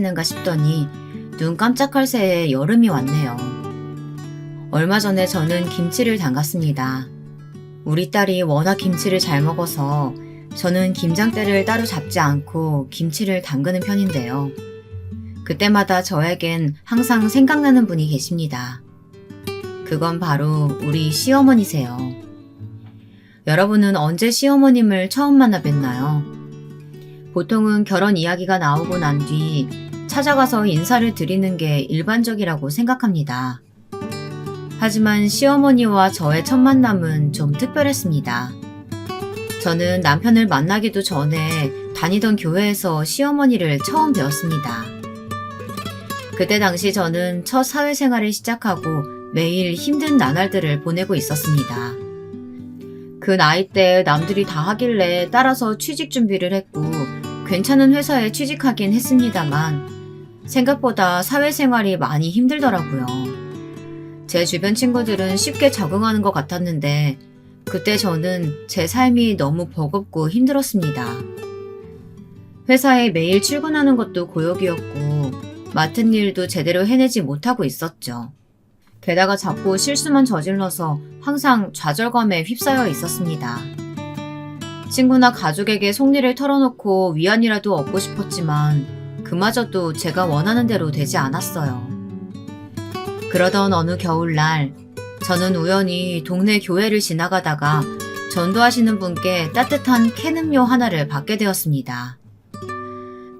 괜찮아지는가 싶더니 눈 깜짝할 새에 여름이 왔네요. 얼마 전에 저는 김치를 담갔습니다. 우리 딸이 워낙 김치를 잘 먹어서 저는 김장대를 따로 잡지 않고 김치를 담그는 편인데요. 그때마다 저에겐 항상 생각나는 분이 계십니다. 그건 바로 우리 시어머니세요. 여러분은 언제 시어머님을 처음 만나 뵀나요? 보통은 결혼 이야기가 나오고 난 뒤 찾아가서 인사를 드리는 게 일반적이라고 생각합니다. 하지만 시어머니와 저의 첫 만남은 좀 특별했습니다. 저는 남편을 만나기도 전에 다니던 교회에서 시어머니를 처음 뵈었습니다. 그때 당시 저는 첫 사회생활을 시작하고 매일 힘든 나날들을 보내고 있었습니다. 그 나이 때 남들이 다 하길래 따라서 취직 준비를 했고 괜찮은 회사에 취직하긴 했습니다만 생각보다 사회생활이 많이 힘들더라고요. 제 주변 친구들은 쉽게 적응하는 것 같았는데 그때 저는 제 삶이 너무 버겁고 힘들었습니다. 회사에 매일 출근하는 것도 고역이었고 맡은 일도 제대로 해내지 못하고 있었죠. 게다가 자꾸 실수만 저질러서 항상 좌절감에 휩싸여 있었습니다. 친구나 가족에게 속내를 털어놓고 위안이라도 얻고 싶었지만 그마저도 제가 원하는 대로 되지 않았어요. 그러던 어느 겨울날 저는 우연히 동네 교회를 지나가다가 전도하시는 분께 따뜻한 캔 음료 하나를 받게 되었습니다.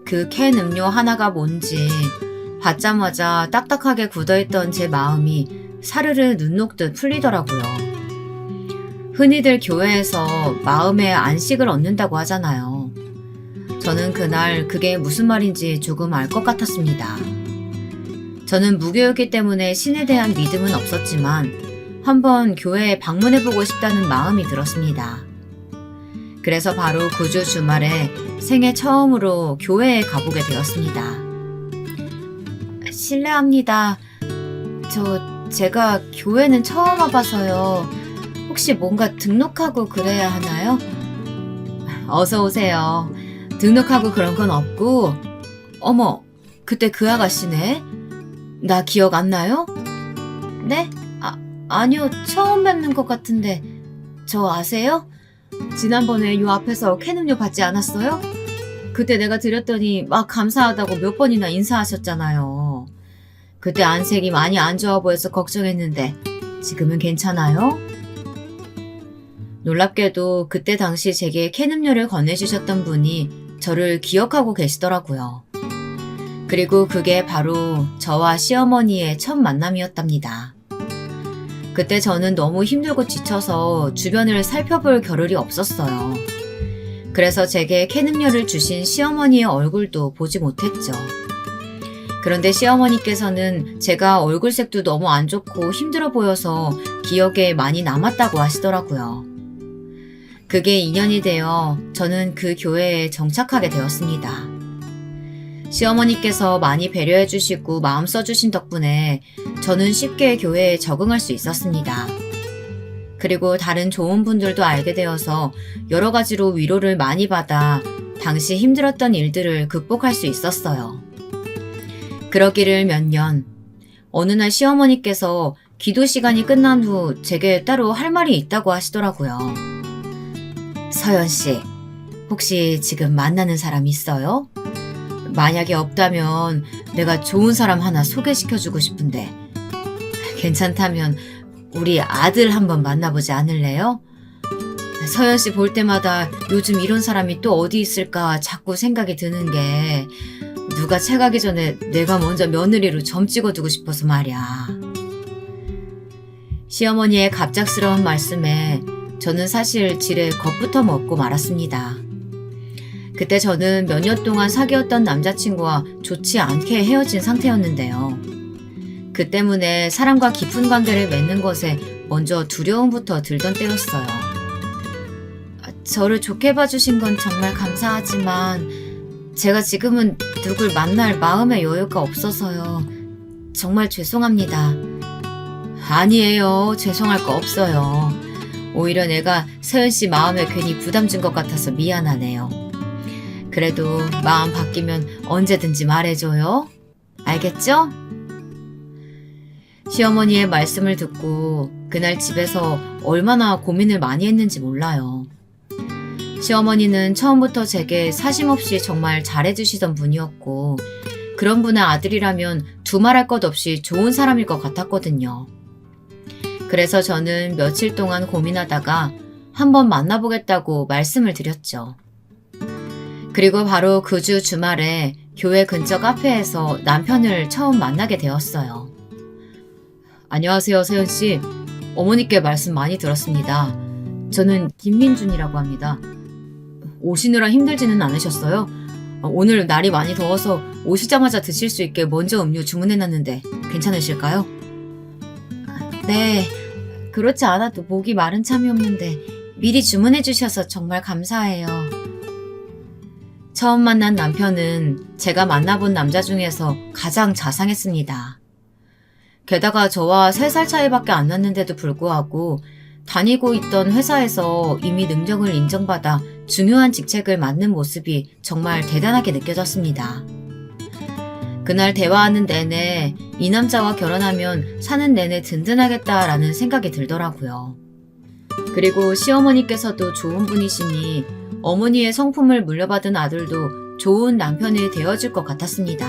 그 캔 음료 하나가 뭔지 받자마자 딱딱하게 굳어있던 제 마음이 사르르 눈 녹듯 풀리더라고요. 흔히들 교회에서 마음의 안식을 얻는다고 하잖아요. 저는 그날 그게 무슨 말인지 조금 알 것 같았습니다. 저는 무교였기 때문에 신에 대한 믿음은 없었지만 한번 교회에 방문해보고 싶다는 마음이 들었습니다. 그래서 바로 그 주 주말에 생애 처음으로 교회에 가보게 되었습니다. 실례합니다. 제가 교회는 처음 와봐서요. 혹시 뭔가 등록하고 그래야 하나요? 어서 오세요. 등록하고 그런 건 없고. 어머, 그때 그 아가씨네? 나 기억 안 나요? 네? 아니요. 처음 뵙는 것 같은데. 저 아세요? 지난번에 요 앞에서 캔음료 받지 않았어요? 그때 내가 드렸더니 막 감사하다고 몇 번이나 인사하셨잖아요. 그때 안색이 많이 안 좋아 보여서 걱정했는데 지금은 괜찮아요? 놀랍게도 그때 당시 제게 캔음료를 건네주셨던 분이 저를 기억하고 계시더라고요. 그리고 그게 바로 저와 시어머니의 첫 만남이었답니다. 그때 저는 너무 힘들고 지쳐서 주변을 살펴볼 겨를이 없었어요. 그래서 제게 캔음료를 주신 시어머니의 얼굴도 보지 못했죠. 그런데 시어머니께서는 제가 얼굴색도 너무 안 좋고 힘들어 보여서 기억에 많이 남았다고 하시더라고요. 그게 인연이 되어 저는 그 교회에 정착하게 되었습니다. 시어머니께서 많이 배려해 주시고 마음 써주신 덕분에 저는 쉽게 교회에 적응할 수 있었습니다. 그리고 다른 좋은 분들도 알게 되어서 여러 가지로 위로를 많이 받아 당시 힘들었던 일들을 극복할 수 있었어요. 그러기를 몇 년, 어느 날 시어머니께서 기도 시간이 끝난 후 제게 따로 할 말이 있다고 하시더라고요. 서연씨, 혹시 지금 만나는 사람 있어요? 만약에 없다면 내가 좋은 사람 하나 소개시켜주고 싶은데 괜찮다면 우리 아들 한번 만나보지 않을래요? 서연씨 볼 때마다 요즘 이런 사람이 또 어디 있을까 자꾸 생각이 드는 게 누가 채가기 전에 내가 먼저 며느리로 점 찍어두고 싶어서 말이야. 시어머니의 갑작스러운 말씀에 저는 사실 지레 겁부터 먹고 말았습니다. 그때 저는 몇 년 동안 사귀었던 남자친구와 좋지 않게 헤어진 상태였는데요. 그 때문에 사람과 깊은 관계를 맺는 것에 먼저 두려움부터 들던 때였어요. 저를 좋게 봐주신 건 정말 감사하지만 제가 지금은 누굴 만날 마음의 여유가 없어서요. 정말 죄송합니다. 아니에요. 죄송할 거 없어요. 오히려 내가 서연씨 마음에 괜히 부담 준 것 같아서 미안하네요. 그래도 마음 바뀌면 언제든지 말해줘요. 알겠죠? 시어머니의 말씀을 듣고 그날 집에서 얼마나 고민을 많이 했는지 몰라요. 시어머니는 처음부터 제게 사심없이 정말 잘해주시던 분이었고 그런 분의 아들이라면 두말할 것 없이 좋은 사람일 것 같았거든요. 그래서 저는 며칠 동안 고민하다가 한번 만나보겠다고 말씀을 드렸죠. 그리고 바로 그 주 주말에 교회 근처 카페에서 남편을 처음 만나게 되었어요. 안녕하세요, 세연씨. 어머니께 말씀 많이 들었습니다. 저는 김민준이라고 합니다. 오시느라 힘들지는 않으셨어요? 오늘 날이 많이 더워서 오시자마자 드실 수 있게 먼저 음료 주문해놨는데 괜찮으실까요? 네, 그렇지 않아도 목이 마른 참이 없는데 미리 주문해주셔서 정말 감사해요. 처음 만난 남편은 제가 만나본 남자 중에서 가장 자상했습니다. 게다가 저와 3살 차이밖에 안 났는데도 불구하고 다니고 있던 회사에서 이미 능력을 인정받아 중요한 직책을 맡는 모습이 정말 대단하게 느껴졌습니다. 그날 대화하는 내내 이 남자와 결혼하면 사는 내내 든든하겠다라는 생각이 들더라고요. 그리고 시어머니께서도 좋은 분이시니 어머니의 성품을 물려받은 아들도 좋은 남편이 되어줄 것 같았습니다.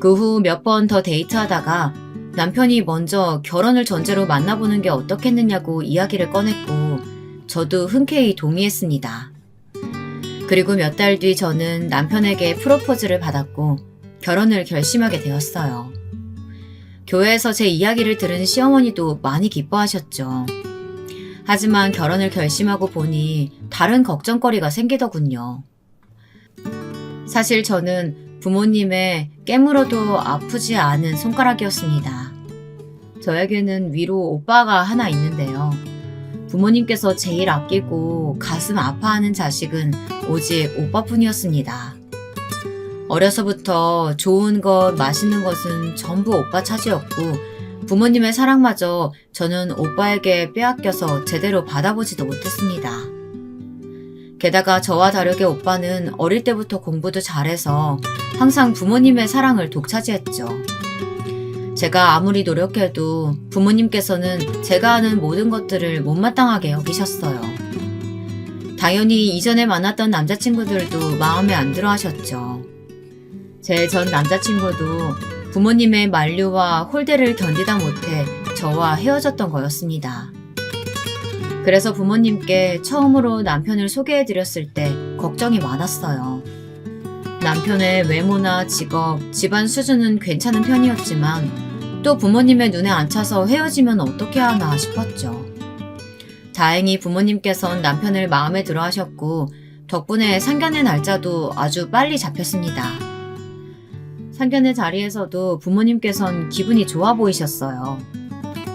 그 후 몇 번 더 데이트하다가 남편이 먼저 결혼을 전제로 만나보는 게 어떻겠느냐고 이야기를 꺼냈고 저도 흔쾌히 동의했습니다. 그리고 몇 달 뒤 저는 남편에게 프로포즈를 받았고 결혼을 결심하게 되었어요. 교회에서 제 이야기를 들은 시어머니도 많이 기뻐하셨죠. 하지만 결혼을 결심하고 보니 다른 걱정거리가 생기더군요. 사실 저는 부모님의 깨물어도 아프지 않은 손가락이었습니다. 저에게는 위로 오빠가 하나 있는데요. 부모님께서 제일 아끼고 가슴 아파하는 자식은 오직 오빠뿐이었습니다. 어려서부터 좋은 것, 맛있는 것은 전부 오빠 차지였고 부모님의 사랑마저 저는 오빠에게 빼앗겨서 제대로 받아보지도 못했습니다. 게다가 저와 다르게 오빠는 어릴 때부터 공부도 잘해서 항상 부모님의 사랑을 독차지했죠. 제가 아무리 노력해도 부모님께서는 제가 하는 모든 것들을 못마땅하게 여기셨어요. 당연히 이전에 만났던 남자친구들도 마음에 안 들어 하셨죠. 제 전 남자친구도 부모님의 만류와 홀대를 견디다 못해 저와 헤어졌던 거였습니다. 그래서 부모님께 처음으로 남편을 소개해드렸을 때 걱정이 많았어요. 남편의 외모나 직업, 집안 수준은 괜찮은 편이었지만 또 부모님의 눈에 안 차서 헤어지면 어떻게 하나 싶었죠. 다행히 부모님께선 남편을 마음에 들어 하셨고 덕분에 상견례 날짜도 아주 빨리 잡혔습니다. 상견례 자리에서도 부모님께선 기분이 좋아 보이셨어요.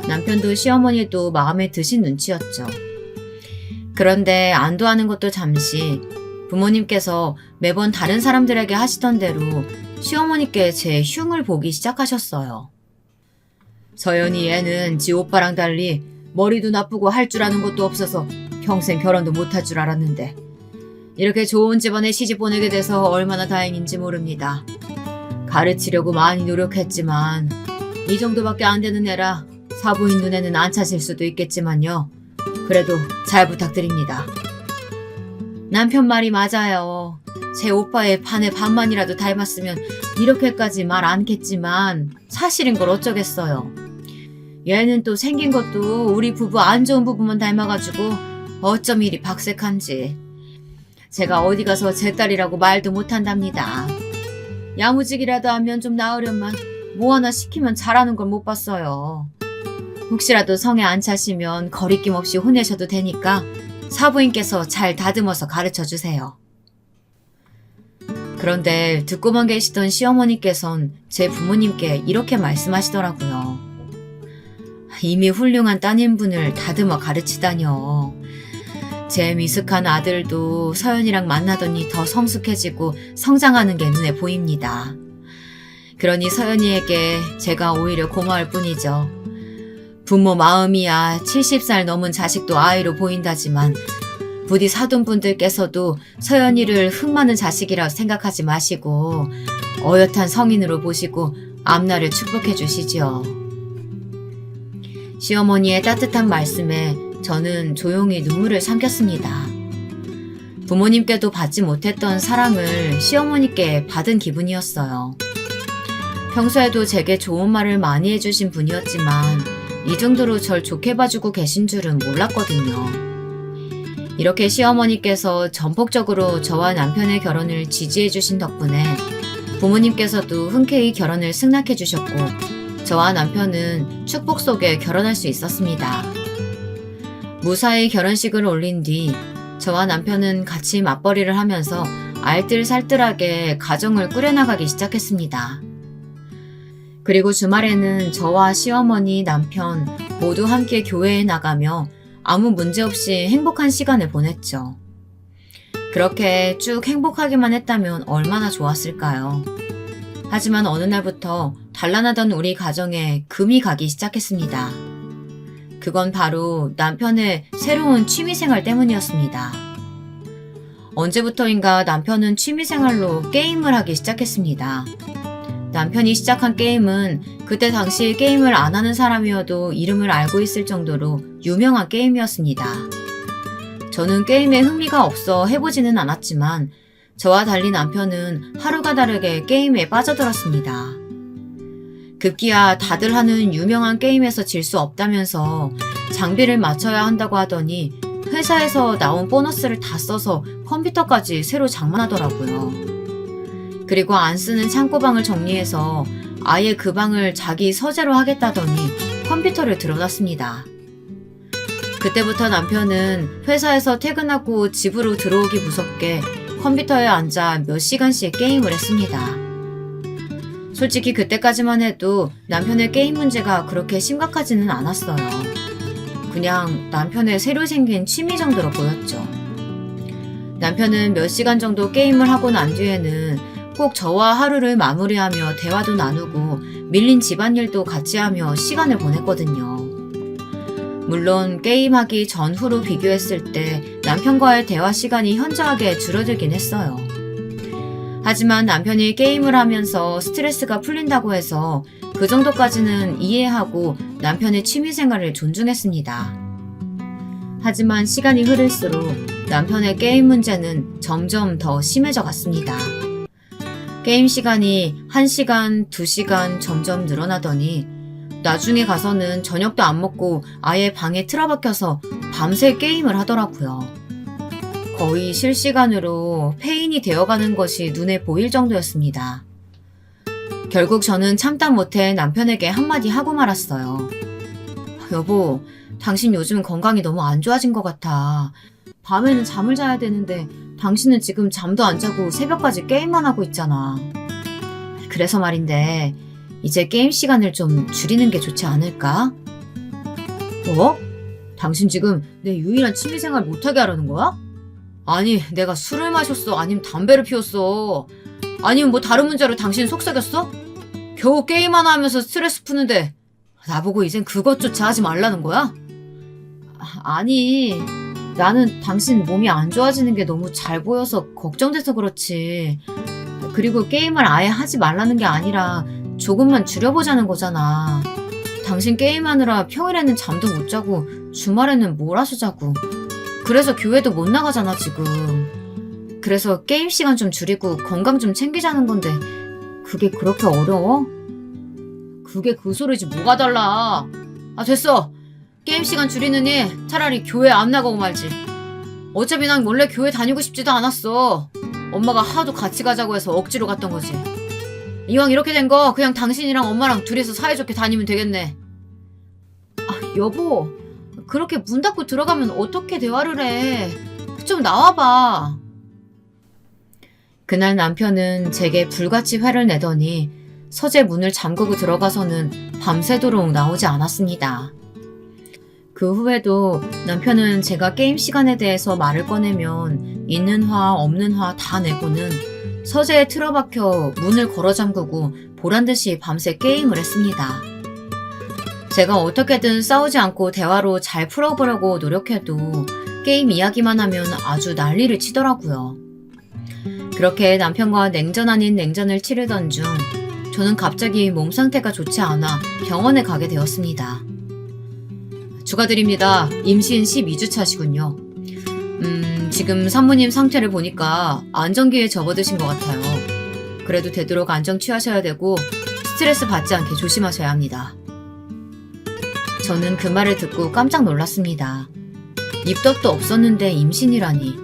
남편도 시어머니도 마음에 드신 눈치였죠. 그런데 안도하는 것도 잠시 부모님께서 매번 다른 사람들에게 하시던 대로 시어머니께 제 흉을 보기 시작하셨어요. 서연이 애는 지 오빠랑 달리 머리도 나쁘고 할 줄 아는 것도 없어서 평생 결혼도 못할 줄 알았는데 이렇게 좋은 집안에 시집 보내게 돼서 얼마나 다행인지 모릅니다. 가르치려고 많이 노력했지만 이 정도밖에 안 되는 애라 사부인 눈에는 안 차실 수도 있겠지만요. 그래도 잘 부탁드립니다. 남편 말이 맞아요. 제 오빠의 반의 반만이라도 닮았으면 이렇게까지 말 않겠지만 사실인 걸 어쩌겠어요. 얘는 또 생긴 것도 우리 부부 안 좋은 부분만 닮아가지고 어쩜 이리 박색한지. 제가 어디 가서 제 딸이라고 말도 못한답니다. 야무지기라도 하면 좀 나으련만 뭐 하나 시키면 잘하는 걸 못 봤어요. 혹시라도 성에 안 차시면 거리낌 없이 혼내셔도 되니까 사부인께서 잘 다듬어서 가르쳐주세요. 그런데 듣고만 계시던 시어머니께선 제 부모님께 이렇게 말씀하시더라고요. 이미 훌륭한 따님분을 다듬어 가르치다뇨. 제 미숙한 아들도 서연이랑 만나더니 더 성숙해지고 성장하는 게 눈에 보입니다. 그러니 서연이에게 제가 오히려 고마울 뿐이죠. 부모 마음이야 70살 넘은 자식도 아이로 보인다지만 부디 사돈분들께서도 서연이를 흠 많은 자식이라 생각하지 마시고 어엿한 성인으로 보시고 앞날을 축복해 주시지요. 시어머니의 따뜻한 말씀에 저는 조용히 눈물을 삼켰습니다. 부모님께도 받지 못했던 사랑을 시어머니께 받은 기분이었어요. 평소에도 제게 좋은 말을 많이 해주신 분이었지만 이 정도로 절 좋게 봐주고 계신 줄은 몰랐거든요. 이렇게 시어머니께서 전폭적으로 저와 남편의 결혼을 지지해주신 덕분에 부모님께서도 흔쾌히 결혼을 승낙해주셨고 저와 남편은 축복 속에 결혼할 수 있었습니다. 무사히 결혼식을 올린 뒤 저와 남편은 같이 맞벌이를 하면서 알뜰살뜰하게 가정을 꾸려나가기 시작했습니다. 그리고 주말에는 저와 시어머니, 남편 모두 함께 교회에 나가며 아무 문제 없이 행복한 시간을 보냈죠. 그렇게 쭉 행복하기만 했다면 얼마나 좋았을까요? 하지만 어느 날부터 단란하던 우리 가정에 금이 가기 시작했습니다. 그건 바로 남편의 새로운 취미생활 때문이었습니다. 언제부터인가 남편은 취미생활로 게임을 하기 시작했습니다. 남편이 시작한 게임은 그때 당시 게임을 안 하는 사람이어도 이름을 알고 있을 정도로 유명한 게임이었습니다. 저는 게임에 흥미가 없어 해보지는 않았지만 저와 달리 남편은 하루가 다르게 게임에 빠져들었습니다. 급기야 다들 하는 유명한 게임에서 질 수 없다면서 장비를 맞춰야 한다고 하더니 회사에서 나온 보너스를 다 써서 컴퓨터까지 새로 장만하더라고요. 그리고 안 쓰는 창고방을 정리해서 아예 그 방을 자기 서재로 하겠다더니 컴퓨터를 들여놨습니다. 그때부터 남편은 회사에서 퇴근하고 집으로 들어오기 무섭게 컴퓨터에 앉아 몇 시간씩 게임을 했습니다. 솔직히 그때까지만 해도 남편의 게임 문제가 그렇게 심각하지는 않았어요. 그냥 남편의 새로 생긴 취미 정도로 보였죠. 남편은 몇 시간 정도 게임을 하고 난 뒤에는 꼭 저와 하루를 마무리하며 대화도 나누고 밀린 집안일도 같이 하며 시간을 보냈거든요. 물론 게임하기 전후로 비교했을 때 남편과의 대화 시간이 현저하게 줄어들긴 했어요. 하지만 남편이 게임을 하면서 스트레스가 풀린다고 해서 그 정도까지는 이해하고 남편의 취미생활을 존중했습니다. 하지만 시간이 흐를수록 남편의 게임 문제는 점점 더 심해져 갔습니다. 게임 시간이 1시간, 2시간 점점 늘어나더니 나중에 가서는 저녁도 안 먹고 아예 방에 틀어박혀서 밤새 게임을 하더라고요. 거의 실시간으로 페인이 되어가는 것이 눈에 보일 정도였습니다. 결국 저는 참다 못해 남편에게 한마디 하고 말았어요. 여보, 당신 요즘 건강이 너무 안 좋아진 것 같아. 밤에는 잠을 자야 되는데 당신은 지금 잠도 안 자고 새벽까지 게임만 하고 있잖아. 그래서 말인데 이제 게임 시간을 좀 줄이는 게 좋지 않을까? 뭐? 당신 지금 내 유일한 취미생활 못하게 하려는 거야? 아니, 내가 술을 마셨어? 아니면 담배를 피웠어? 아니면 뭐 다른 문제로 당신 속삭였어? 겨우 게임 하나 하면서 스트레스 푸는데 나보고 이젠 그것조차 하지 말라는 거야? 아니, 나는 당신 몸이 안 좋아지는 게 너무 잘 보여서 걱정돼서 그렇지. 그리고 게임을 아예 하지 말라는 게 아니라 조금만 줄여보자는 거잖아. 당신 게임하느라 평일에는 잠도 못 자고 주말에는 몰아서 자고. 그래서 교회도 못 나가잖아 지금. 그래서 게임 시간 좀 줄이고 건강 좀 챙기자는 건데 그게 그렇게 어려워? 그게 그 소리지 뭐가 달라. 아 됐어. 게임 시간 줄이느니 차라리 교회 안 나가고 말지. 어차피 난 원래 교회 다니고 싶지도 않았어. 엄마가 하도 같이 가자고 해서 억지로 갔던 거지. 이왕 이렇게 된 거 그냥 당신이랑 엄마랑 둘이서 사이좋게 다니면 되겠네. 아 여보, 그렇게 문 닫고 들어가면 어떻게 대화를 해. 좀 나와봐. 그날 남편은 제게 불같이 화를 내더니 서재 문을 잠그고 들어가서는 밤새도록 나오지 않았습니다. 그 후에도 남편은 제가 게임 시간에 대해서 말을 꺼내면 있는 화 없는 화 다 내고는 서재에 틀어박혀 문을 걸어 잠그고 보란듯이 밤새 게임을 했습니다. 제가 어떻게든 싸우지 않고 대화로 잘 풀어보려고 노력해도 게임 이야기만 하면 아주 난리를 치더라고요. 그렇게 남편과 냉전 아닌 냉전을 치르던 중 저는 갑자기 몸 상태가 좋지 않아 병원에 가게 되었습니다. 축하드립니다. 임신 12주 차시군요. 지금 산모님 상태를 보니까 안정기에 접어드신 것 같아요. 그래도 되도록 안정 취하셔야 되고 스트레스 받지 않게 조심하셔야 합니다. 저는 그 말을 듣고 깜짝 놀랐습니다. 입덧도 없었는데 임신이라니.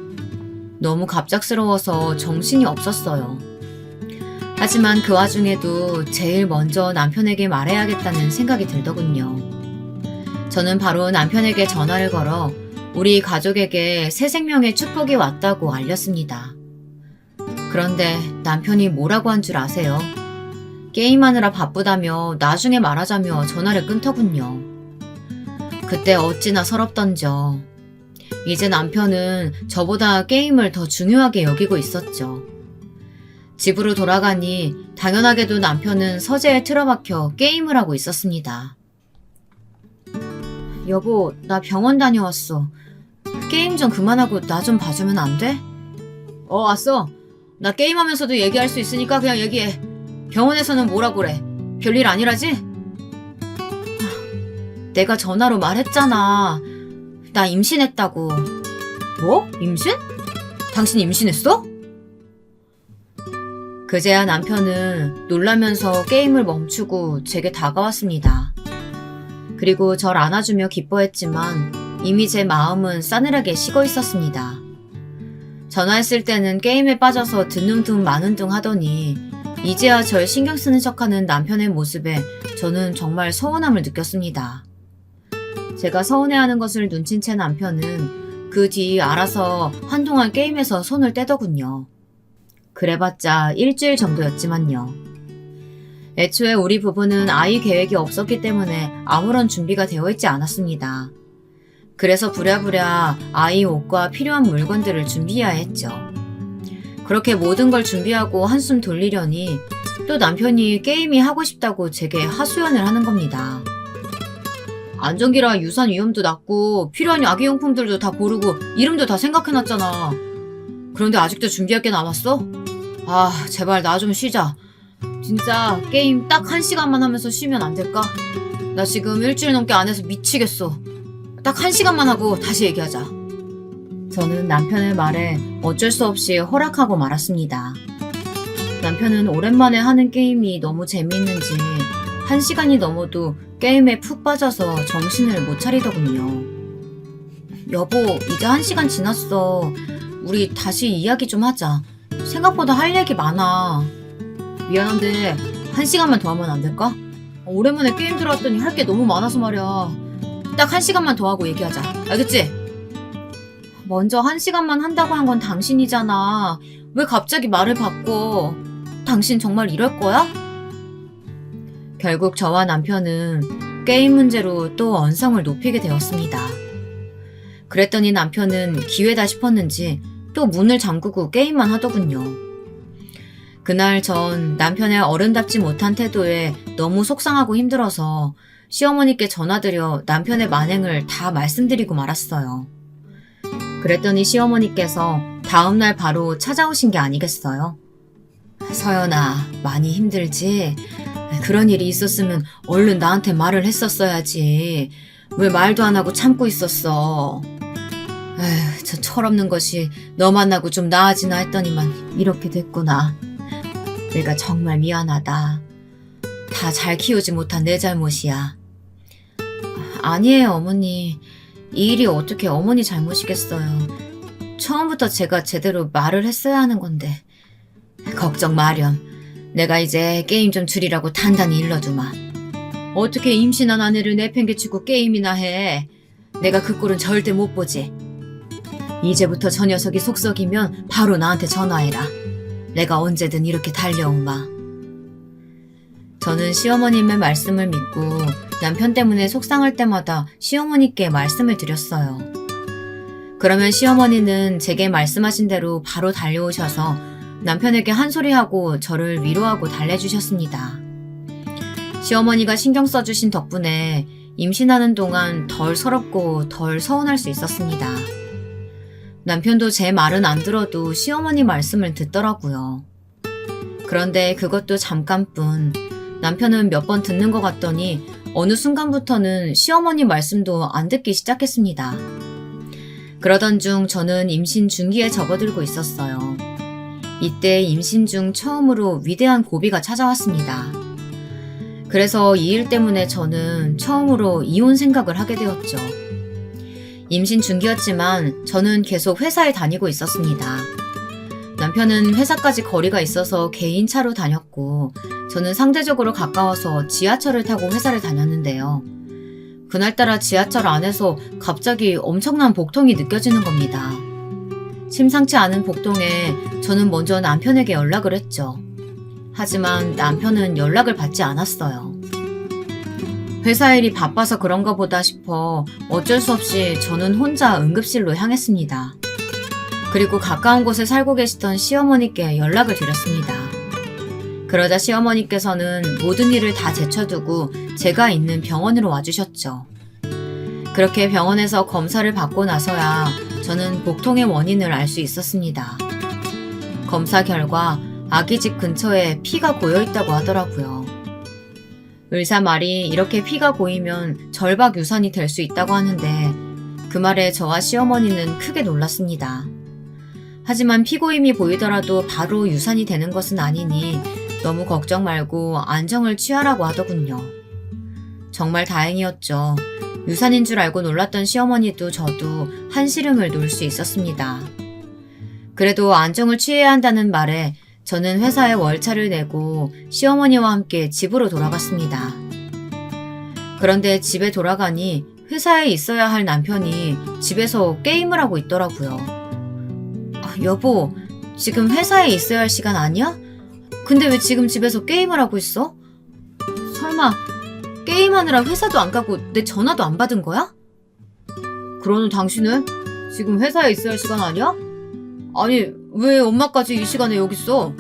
너무 갑작스러워서 정신이 없었어요. 하지만 그 와중에도 제일 먼저 남편에게 말해야겠다는 생각이 들더군요. 저는 바로 남편에게 전화를 걸어 우리 가족에게 새 생명의 축복이 왔다고 알렸습니다. 그런데 남편이 뭐라고 한 줄 아세요? 게임하느라 바쁘다며 나중에 말하자며 전화를 끊더군요. 그때 어찌나 서럽던져. 이제 남편은 저보다 게임을 더 중요하게 여기고 있었죠. 집으로 돌아가니 당연하게도 남편은 서재에 틀어박혀 게임을 하고 있었습니다. 여보, 나 병원 다녀왔어. 게임 좀 그만하고 나 좀 봐주면 안 돼? 왔어. 나 게임하면서도 얘기할 수 있으니까 그냥 얘기해. 병원에서는 뭐라 그래? 별일 아니라지? 내가 전화로 말했잖아. 나 임신했다고. 뭐? 임신? 당신 임신했어? 그제야 남편은 놀라면서 게임을 멈추고 제게 다가왔습니다. 그리고 절 안아주며 기뻐했지만 이미 제 마음은 싸늘하게 식어 있었습니다. 전화했을 때는 게임에 빠져서 듣는 둥 마는 둥 하더니 이제야 절 신경 쓰는 척하는 남편의 모습에 저는 정말 서운함을 느꼈습니다. 제가 서운해하는 것을 눈친 채 남편은 그 뒤 알아서 한동안 게임에서 손을 떼더군요. 그래봤자 일주일 정도였지만요. 애초에 우리 부부는 아이 계획이 없었기 때문에 아무런 준비가 되어 있지 않았습니다. 그래서 부랴부랴 아이 옷과 필요한 물건들을 준비해야 했죠. 그렇게 모든 걸 준비하고 한숨 돌리려니 또 남편이 게임이 하고 싶다고 제게 하소연을 하는 겁니다. 안전기라 유산 위험도 낮고 필요한 아기용품들도 다 고르고 이름도 다 생각해놨잖아. 그런데 아직도 준비할 게 남았어? 제발 나 좀 쉬자. 진짜 게임 딱 1시간만 하면서 쉬면 안 될까? 나 지금 일주일 넘게 안 해서 미치겠어. 딱 1시간만 하고 다시 얘기하자. 저는 남편의 말에 어쩔 수 없이 허락하고 말았습니다. 남편은 오랜만에 하는 게임이 너무 재미있는지 1시간이 넘어도 게임에 푹 빠져서 정신을 못 차리더군요. 여보, 이제 1시간 지났어. 우리 다시 이야기 좀 하자. 생각보다 할 얘기 많아. 미안한데 1시간만 더 하면 안 될까? 오랜만에 게임 들어왔더니 할 게 너무 많아서 말이야. 딱 1시간만 더 하고 얘기하자. 알겠지? 먼저 1시간만 한다고 한 건 당신이잖아. 왜 갑자기 말을 바꿔? 당신 정말 이럴 거야? 결국 저와 남편은 게임 문제로 또 언성을 높이게 되었습니다. 그랬더니 남편은 기회다 싶었는지 또 문을 잠그고 게임만 하더군요. 그날 전 남편의 어른답지 못한 태도에 너무 속상하고 힘들어서 시어머니께 전화드려 남편의 만행을 다 말씀드리고 말았어요. 그랬더니 시어머니께서 다음날 바로 찾아오신 게 아니겠어요? 서연아, 많이 힘들지? 그런 일이 있었으면 얼른 나한테 말을 했었어야지. 왜 말도 안 하고 참고 있었어? 에휴, 저 철없는 것이 너 만나고 좀 나아지나 했더니만 이렇게 됐구나. 내가 정말 미안하다. 다 잘 키우지 못한 내 잘못이야. 아니에요, 어머니. 이 일이 어떻게 어머니 잘못이겠어요. 처음부터 제가 제대로 말을 했어야 하는 건데. 걱정 마렴. 내가 이제 게임 좀 줄이라고 단단히 일러주마. 어떻게 임신한 아내를 내팽개치고 게임이나 해. 내가 그 꼴은 절대 못 보지. 이제부터 저 녀석이 속썩이면 바로 나한테 전화해라. 내가 언제든 이렇게 달려오마. 저는 시어머님의 말씀을 믿고 남편 때문에 속상할 때마다 시어머니께 말씀을 드렸어요. 그러면 시어머니는 제게 말씀하신 대로 바로 달려오셔서 남편에게 한 소리하고 저를 위로하고 달래주셨습니다. 시어머니가 신경 써주신 덕분에 임신하는 동안 덜 서럽고 덜 서운할 수 있었습니다. 남편도 제 말은 안 들어도 시어머니 말씀을 듣더라고요. 그런데 그것도 잠깐뿐. 남편은 몇 번 듣는 것 같더니 어느 순간부터는 시어머니 말씀도 안 듣기 시작했습니다. 그러던 중 저는 임신 중기에 접어들고 있었어요. 이때 임신 중 처음으로 위대한 고비가 찾아왔습니다. 그래서 이 일 때문에 저는 처음으로 이혼 생각을 하게 되었죠. 임신 중기였지만 저는 계속 회사에 다니고 있었습니다. 남편은 회사까지 거리가 있어서 개인 차로 다녔고 저는 상대적으로 가까워서 지하철을 타고 회사를 다녔는데요. 그날따라 지하철 안에서 갑자기 엄청난 복통이 느껴지는 겁니다. 심상치 않은 복통에 저는 먼저 남편에게 연락을 했죠. 하지만 남편은 연락을 받지 않았어요. 회사 일이 바빠서 그런가 보다 싶어 어쩔 수 없이 저는 혼자 응급실로 향했습니다. 그리고 가까운 곳에 살고 계시던 시어머니께 연락을 드렸습니다. 그러자 시어머니께서는 모든 일을 다 제쳐두고 제가 있는 병원으로 와주셨죠. 그렇게 병원에서 검사를 받고 나서야 저는 복통의 원인을 알 수 있었습니다. 검사 결과 아기 집 근처에 피가 고여있다고 하더라고요. 의사 말이 이렇게 피가 고이면 절박 유산이 될 수 있다고 하는데 그 말에 저와 시어머니는 크게 놀랐습니다. 하지만 피고임이 보이더라도 바로 유산이 되는 것은 아니니 너무 걱정 말고 안정을 취하라고 하더군요. 정말 다행이었죠. 유산인 줄 알고 놀랐던 시어머니도 저도 한시름을 놓을 수 있었습니다. 그래도 안정을 취해야 한다는 말에 저는 회사에 월차를 내고 시어머니와 함께 집으로 돌아갔습니다. 그런데 집에 돌아가니 회사에 있어야 할 남편이 집에서 게임을 하고 있더라고요. 여보, 지금 회사에 있어야 할 시간 아니야? 근데 왜 지금 집에서 게임을 하고 있어? 설마 게임하느라 회사도 안 가고 내 전화도 안 받은 거야? 그러는 당신은 지금 회사에 있어야 할 시간 아니야? 아니, 왜 엄마까지 이 시간에 여기 있어?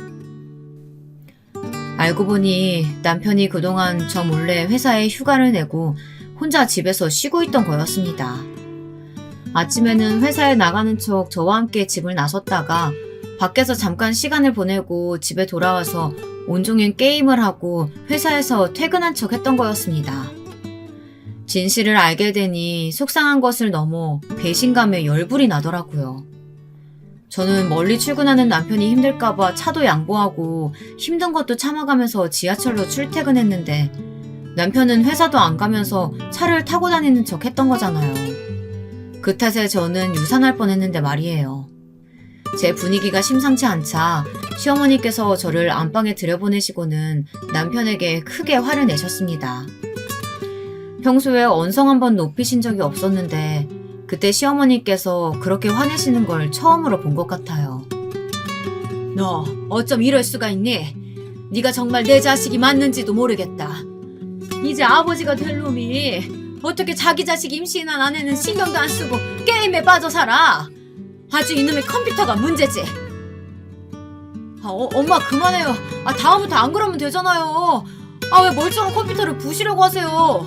알고 보니 남편이 그동안 저 몰래 회사에 휴가를 내고 혼자 집에서 쉬고 있던 거였습니다. 아침에는 회사에 나가는 척 저와 함께 집을 나섰다가 밖에서 잠깐 시간을 보내고 집에 돌아와서 온종일 게임을 하고 회사에서 퇴근한 척 했던 거였습니다. 진실을 알게 되니 속상한 것을 넘어 배신감에 열불이 나더라고요. 저는 멀리 출근하는 남편이 힘들까봐 차도 양보하고 힘든 것도 참아가면서 지하철로 출퇴근했는데 남편은 회사도 안 가면서 차를 타고 다니는 척 했던 거잖아요. 그 탓에 저는 유산할 뻔했는데 말이에요. 제 분위기가 심상치 않자 시어머니께서 저를 안방에 들여보내시고는 남편에게 크게 화를 내셨습니다. 평소에 언성 한번 높이신 적이 없었는데 그때 시어머니께서 그렇게 화내시는 걸 처음으로 본 것 같아요. 너 어쩜 이럴 수가 있니? 네가 정말 내 자식이 맞는지도 모르겠다. 이제 아버지가 될 놈이 어떻게 자기 자식 임신한 아내는 신경도 안 쓰고 게임에 빠져 살아? 아주 이놈의 컴퓨터가 문제지. 엄마 그만해요. 다음부터 안 그러면 되잖아요. 왜 멀쩡한 컴퓨터를 부시려고 하세요?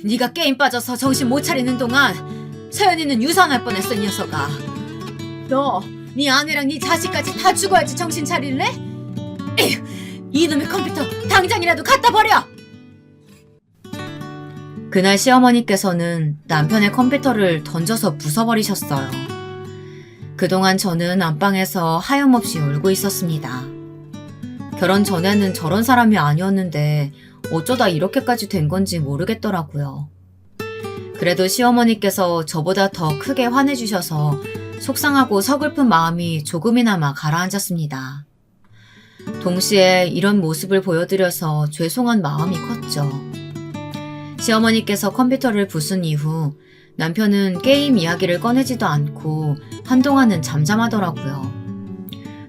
네가 게임 빠져서 정신 못 차리는 동안 서연이는 유산할 뻔했어, 이 녀석아. 너, 네 아내랑 네 자식까지 다 죽어야지 정신 차릴래? 에휴, 이놈의 컴퓨터 당장이라도 갖다 버려! 그날 시어머니께서는 남편의 컴퓨터를 던져서 부숴버리셨어요. 그동안 저는 안방에서 하염없이 울고 있었습니다. 결혼 전에는 저런 사람이 아니었는데 어쩌다 이렇게까지 된 건지 모르겠더라고요. 그래도 시어머니께서 저보다 더 크게 화내주셔서 속상하고 서글픈 마음이 조금이나마 가라앉았습니다. 동시에 이런 모습을 보여드려서 죄송한 마음이 컸죠. 시어머니께서 컴퓨터를 부순 이후 남편은 게임 이야기를 꺼내지도 않고 한동안은 잠잠하더라고요.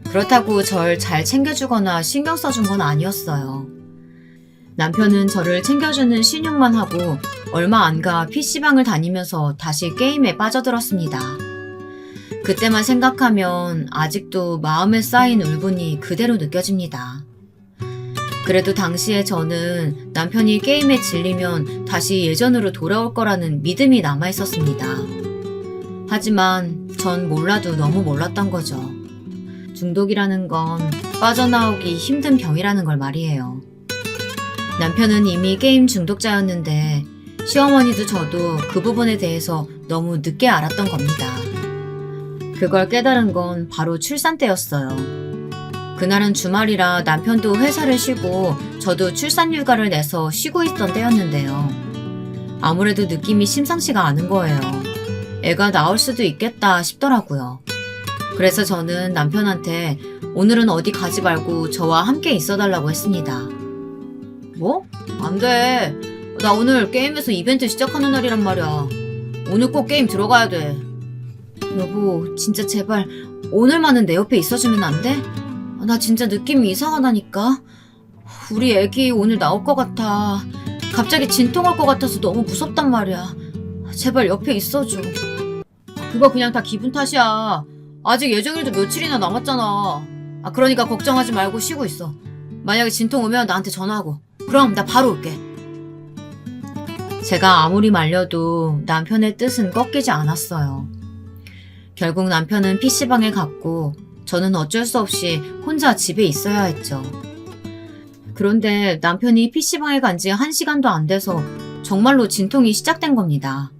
그렇다고 절 잘 챙겨주거나 신경 써준 건 아니었어요. 남편은 저를 챙겨주는 신용만 하고 얼마 안 가 PC방을 다니면서 다시 게임에 빠져들었습니다. 그때만 생각하면 아직도 마음에 쌓인 울분이 그대로 느껴집니다. 그래도 당시에 저는 남편이 게임에 질리면 다시 예전으로 돌아올 거라는 믿음이 남아있었습니다. 하지만 전 몰라도 너무 몰랐던 거죠. 중독이라는 건 빠져나오기 힘든 병이라는 걸 말이에요. 남편은 이미 게임 중독자였는데 시어머니도 저도 그 부분에 대해서 너무 늦게 알았던 겁니다. 그걸 깨달은 건 바로 출산 때였어요. 그날은 주말이라 남편도 회사를 쉬고 저도 출산휴가를 내서 쉬고 있던 때였는데요. 아무래도 느낌이 심상치가 않은 거예요. 애가 나올 수도 있겠다 싶더라고요. 그래서 저는 남편한테 오늘은 어디 가지 말고 저와 함께 있어달라고 했습니다. 뭐? 안 돼. 나 오늘 게임에서 이벤트 시작하는 날이란 말이야. 오늘 꼭 게임 들어가야 돼. 여보, 진짜 제발 오늘만은 내 옆에 있어주면 안 돼? 나 진짜 느낌이 이상하다니까. 우리 애기 오늘 나올 것 같아. 갑자기 진통 올 것 같아서 너무 무섭단 말이야. 제발 옆에 있어줘. 그거 그냥 다 기분 탓이야. 아직 예정일도 며칠이나 남았잖아. 그러니까 걱정하지 말고 쉬고 있어. 만약에 진통 오면 나한테 전화하고. 그럼 나 바로 올게. 제가 아무리 말려도 남편의 뜻은 꺾이지 않았어요. 결국 남편은 PC방에 갔고 저는 어쩔 수 없이 혼자 집에 있어야 했죠. 그런데 남편이 PC방에 간 지 1시간도 안 돼서 정말로 진통이 시작된 겁니다.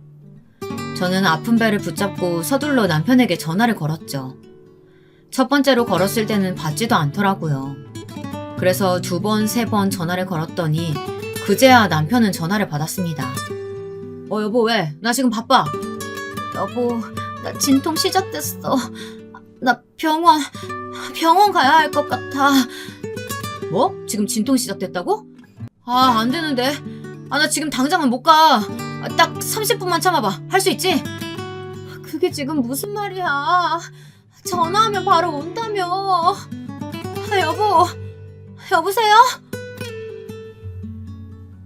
저는 아픈 배를 붙잡고 서둘러 남편에게 전화를 걸었죠. 첫 번째로 걸었을 때는 받지도 않더라고요. 그래서 2번, 3번 전화를 걸었더니 그제야 남편은 전화를 받았습니다. 여보 왜? 나 지금 바빠. 여보, 나 진통 시작됐어. 나 병원 가야 할 것 같아. 뭐? 지금 진통 시작됐다고? 안 되는데. 나 지금 당장은 못 가. 딱 30분만 참아봐. 할 수 있지? 그게 지금 무슨 말이야. 전화하면 바로 온다며. 여보세요?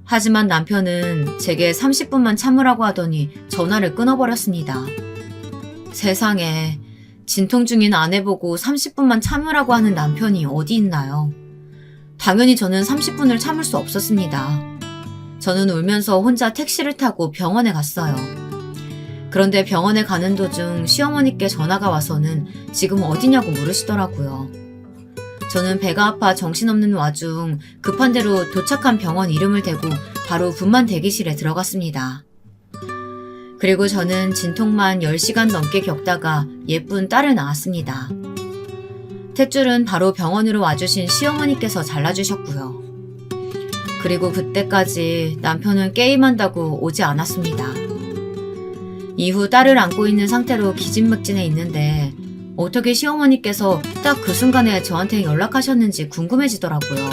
하지만 남편은 제게 30분만 참으라고 하더니 전화를 끊어버렸습니다. 세상에, 진통 중인 아내 보고 30분만 참으라고 하는 남편이 어디 있나요? 당연히 저는 30분을 참을 수 없었습니다. 저는 울면서 혼자 택시를 타고 병원에 갔어요. 그런데 병원에 가는 도중 시어머니께 전화가 와서는 지금 어디냐고 물으시더라고요. 저는 배가 아파 정신없는 와중 급한 대로 도착한 병원 이름을 대고 바로 분만 대기실에 들어갔습니다. 그리고 저는 진통만 10시간 넘게 겪다가 예쁜 딸을 낳았습니다. 탯줄은 바로 병원으로 와주신 시어머니께서 잘라주셨고요. 그리고 그때까지 남편은 게임한다고 오지 않았습니다. 이후 딸을 안고 있는 상태로 기진맥진해 있는데 어떻게 시어머니께서 딱 그 순간에 저한테 연락하셨는지 궁금해지더라고요.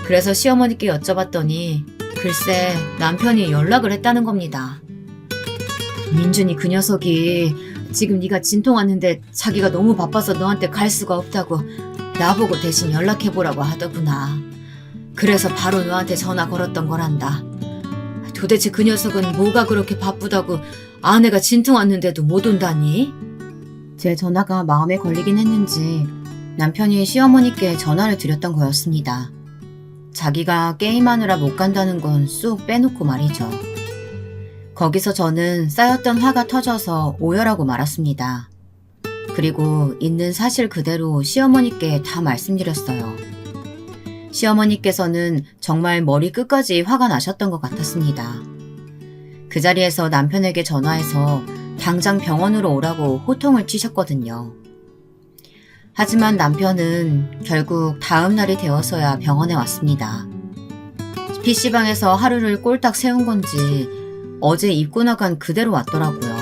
그래서 시어머니께 여쭤봤더니 글쎄 남편이 연락을 했다는 겁니다. 민준이 그 녀석이 지금 네가 진통 왔는데 자기가 너무 바빠서 너한테 갈 수가 없다고 나보고 대신 연락해보라고 하더구나. 그래서 바로 너한테 전화 걸었던 거란다. 도대체 그 녀석은 뭐가 그렇게 바쁘다고 아내가 진통 왔는데도 못 온다니? 제 전화가 마음에 걸리긴 했는지 남편이 시어머니께 전화를 드렸던 거였습니다. 자기가 게임하느라 못 간다는 건 쑥 빼놓고 말이죠. 거기서 저는 쌓였던 화가 터져서 오열하고 말았습니다. 그리고 있는 사실 그대로 시어머니께 다 말씀드렸어요. 시어머니께서는 정말 머리 끝까지 화가 나셨던 것 같았습니다. 그 자리에서 남편에게 전화해서 당장 병원으로 오라고 호통을 치셨거든요. 하지만 남편은 결국 다음 날이 되어서야 병원에 왔습니다. PC방에서 하루를 꼴딱 세운 건지 어제 입고 나간 그대로 왔더라고요.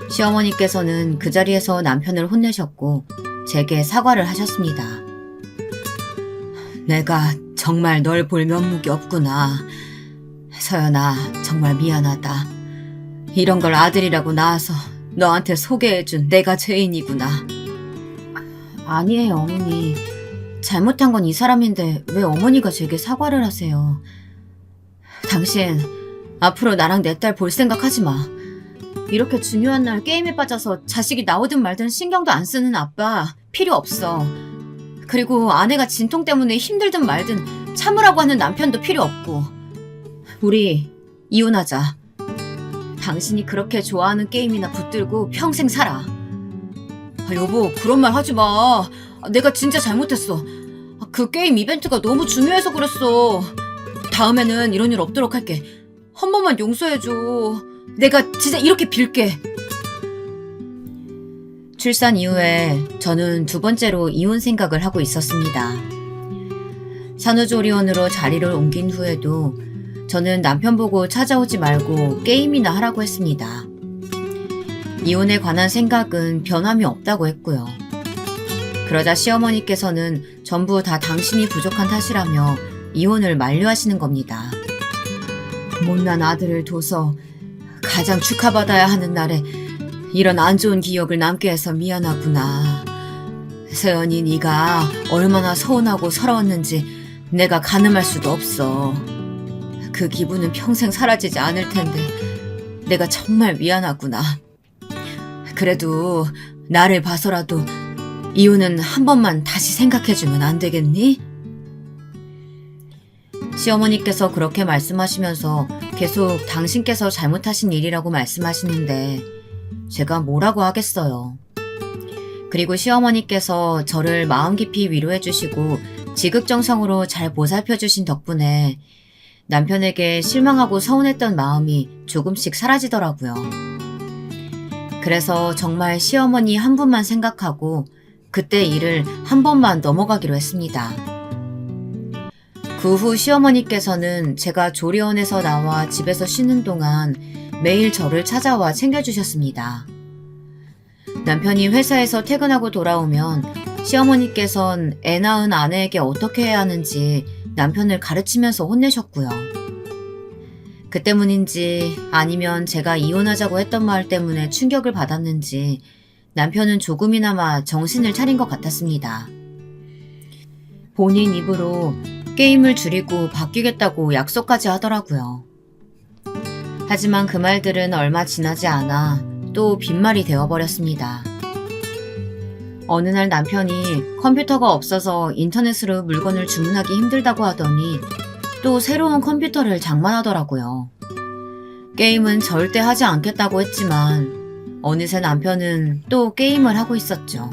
시어머니께서는 그 자리에서 남편을 혼내셨고 제게 사과를 하셨습니다. 내가 정말 널 볼 면목이 없구나. 서연아, 정말 미안하다. 이런 걸 아들이라고 낳아서 너한테 소개해준 내가 죄인이구나. 아니에요, 어머니. 잘못한 건 이 사람인데 왜 어머니가 제게 사과를 하세요? 당신 앞으로 나랑 내 딸 볼 생각하지 마. 이렇게 중요한 날 게임에 빠져서 자식이 나오든 말든 신경도 안 쓰는 아빠 필요 없어. 그리고 아내가 진통 때문에 힘들든 말든 참으라고 하는 남편도 필요 없고. 우리 이혼하자. 당신이 그렇게 좋아하는 게임이나 붙들고 평생 살아. 여보, 그런 말 하지 마. 내가 진짜 잘못했어. 그 게임 이벤트가 너무 중요해서 그랬어. 다음에는 이런 일 없도록 할게. 한 번만 용서해줘. 내가 진짜 이렇게 빌게. 출산 이후에 저는 두 번째로 이혼 생각을 하고 있었습니다. 산후조리원으로 자리를 옮긴 후에도 저는 남편 보고 찾아오지 말고 게임이나 하라고 했습니다. 이혼에 관한 생각은 변함이 없다고 했고요. 그러자 시어머니께서는 전부 다 당신이 부족한 탓이라며 이혼을 만류하시는 겁니다. 못난 아들을 둬서 가장 축하받아야 하는 날에 이런 안 좋은 기억을 남게 해서 미안하구나. 세연이 네가 얼마나 서운하고 서러웠는지 내가 가늠할 수도 없어. 그 기분은 평생 사라지지 않을 텐데 내가 정말 미안하구나. 그래도 나를 봐서라도 이혼은 한 번만 다시 생각해주면 안 되겠니? 시어머니께서 그렇게 말씀하시면서 계속 당신께서 잘못하신 일이라고 말씀하시는데 제가 뭐라고 하겠어요. 그리고 시어머니께서 저를 마음 깊이 위로해 주시고 지극정성으로 잘 보살펴 주신 덕분에 남편에게 실망하고 서운했던 마음이 조금씩 사라지더라고요. 그래서 정말 시어머니 한 분만 생각하고 그때 일을 한 번만 넘어가기로 했습니다. 그 후 시어머니께서는 제가 조리원에서 나와 집에서 쉬는 동안 매일 저를 찾아와 챙겨주셨습니다. 남편이 회사에서 퇴근하고 돌아오면 시어머니께선 애 낳은 아내에게 어떻게 해야 하는지 남편을 가르치면서 혼내셨고요. 그 때문인지 아니면 제가 이혼하자고 했던 말 때문에 충격을 받았는지 남편은 조금이나마 정신을 차린 것 같았습니다. 본인 입으로 게임을 줄이고 바뀌겠다고 약속까지 하더라고요. 하지만 그 말들은 얼마 지나지 않아 또 빈말이 되어버렸습니다. 어느 날 남편이 컴퓨터가 없어서 인터넷으로 물건을 주문하기 힘들다고 하더니 또 새로운 컴퓨터를 장만하더라고요. 게임은 절대 하지 않겠다고 했지만 어느새 남편은 또 게임을 하고 있었죠.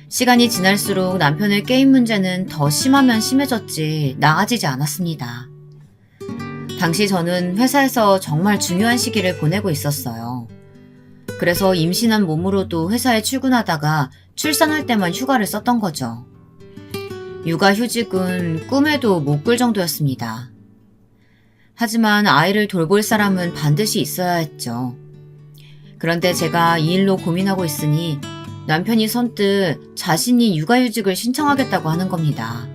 시간이 지날수록 남편의 게임 문제는 더 심하면 심해졌지 나아지지 않았습니다. 당시 저는 회사에서 정말 중요한 시기를 보내고 있었어요. 그래서 임신한 몸으로도 회사에 출근하다가 출산할 때만 휴가를 썼던 거죠. 육아휴직은 꿈에도 못 꿀 정도였습니다. 하지만 아이를 돌볼 사람은 반드시 있어야 했죠. 그런데 제가 이 일로 고민하고 있으니 남편이 선뜻 자신이 육아휴직을 신청하겠다고 하는 겁니다.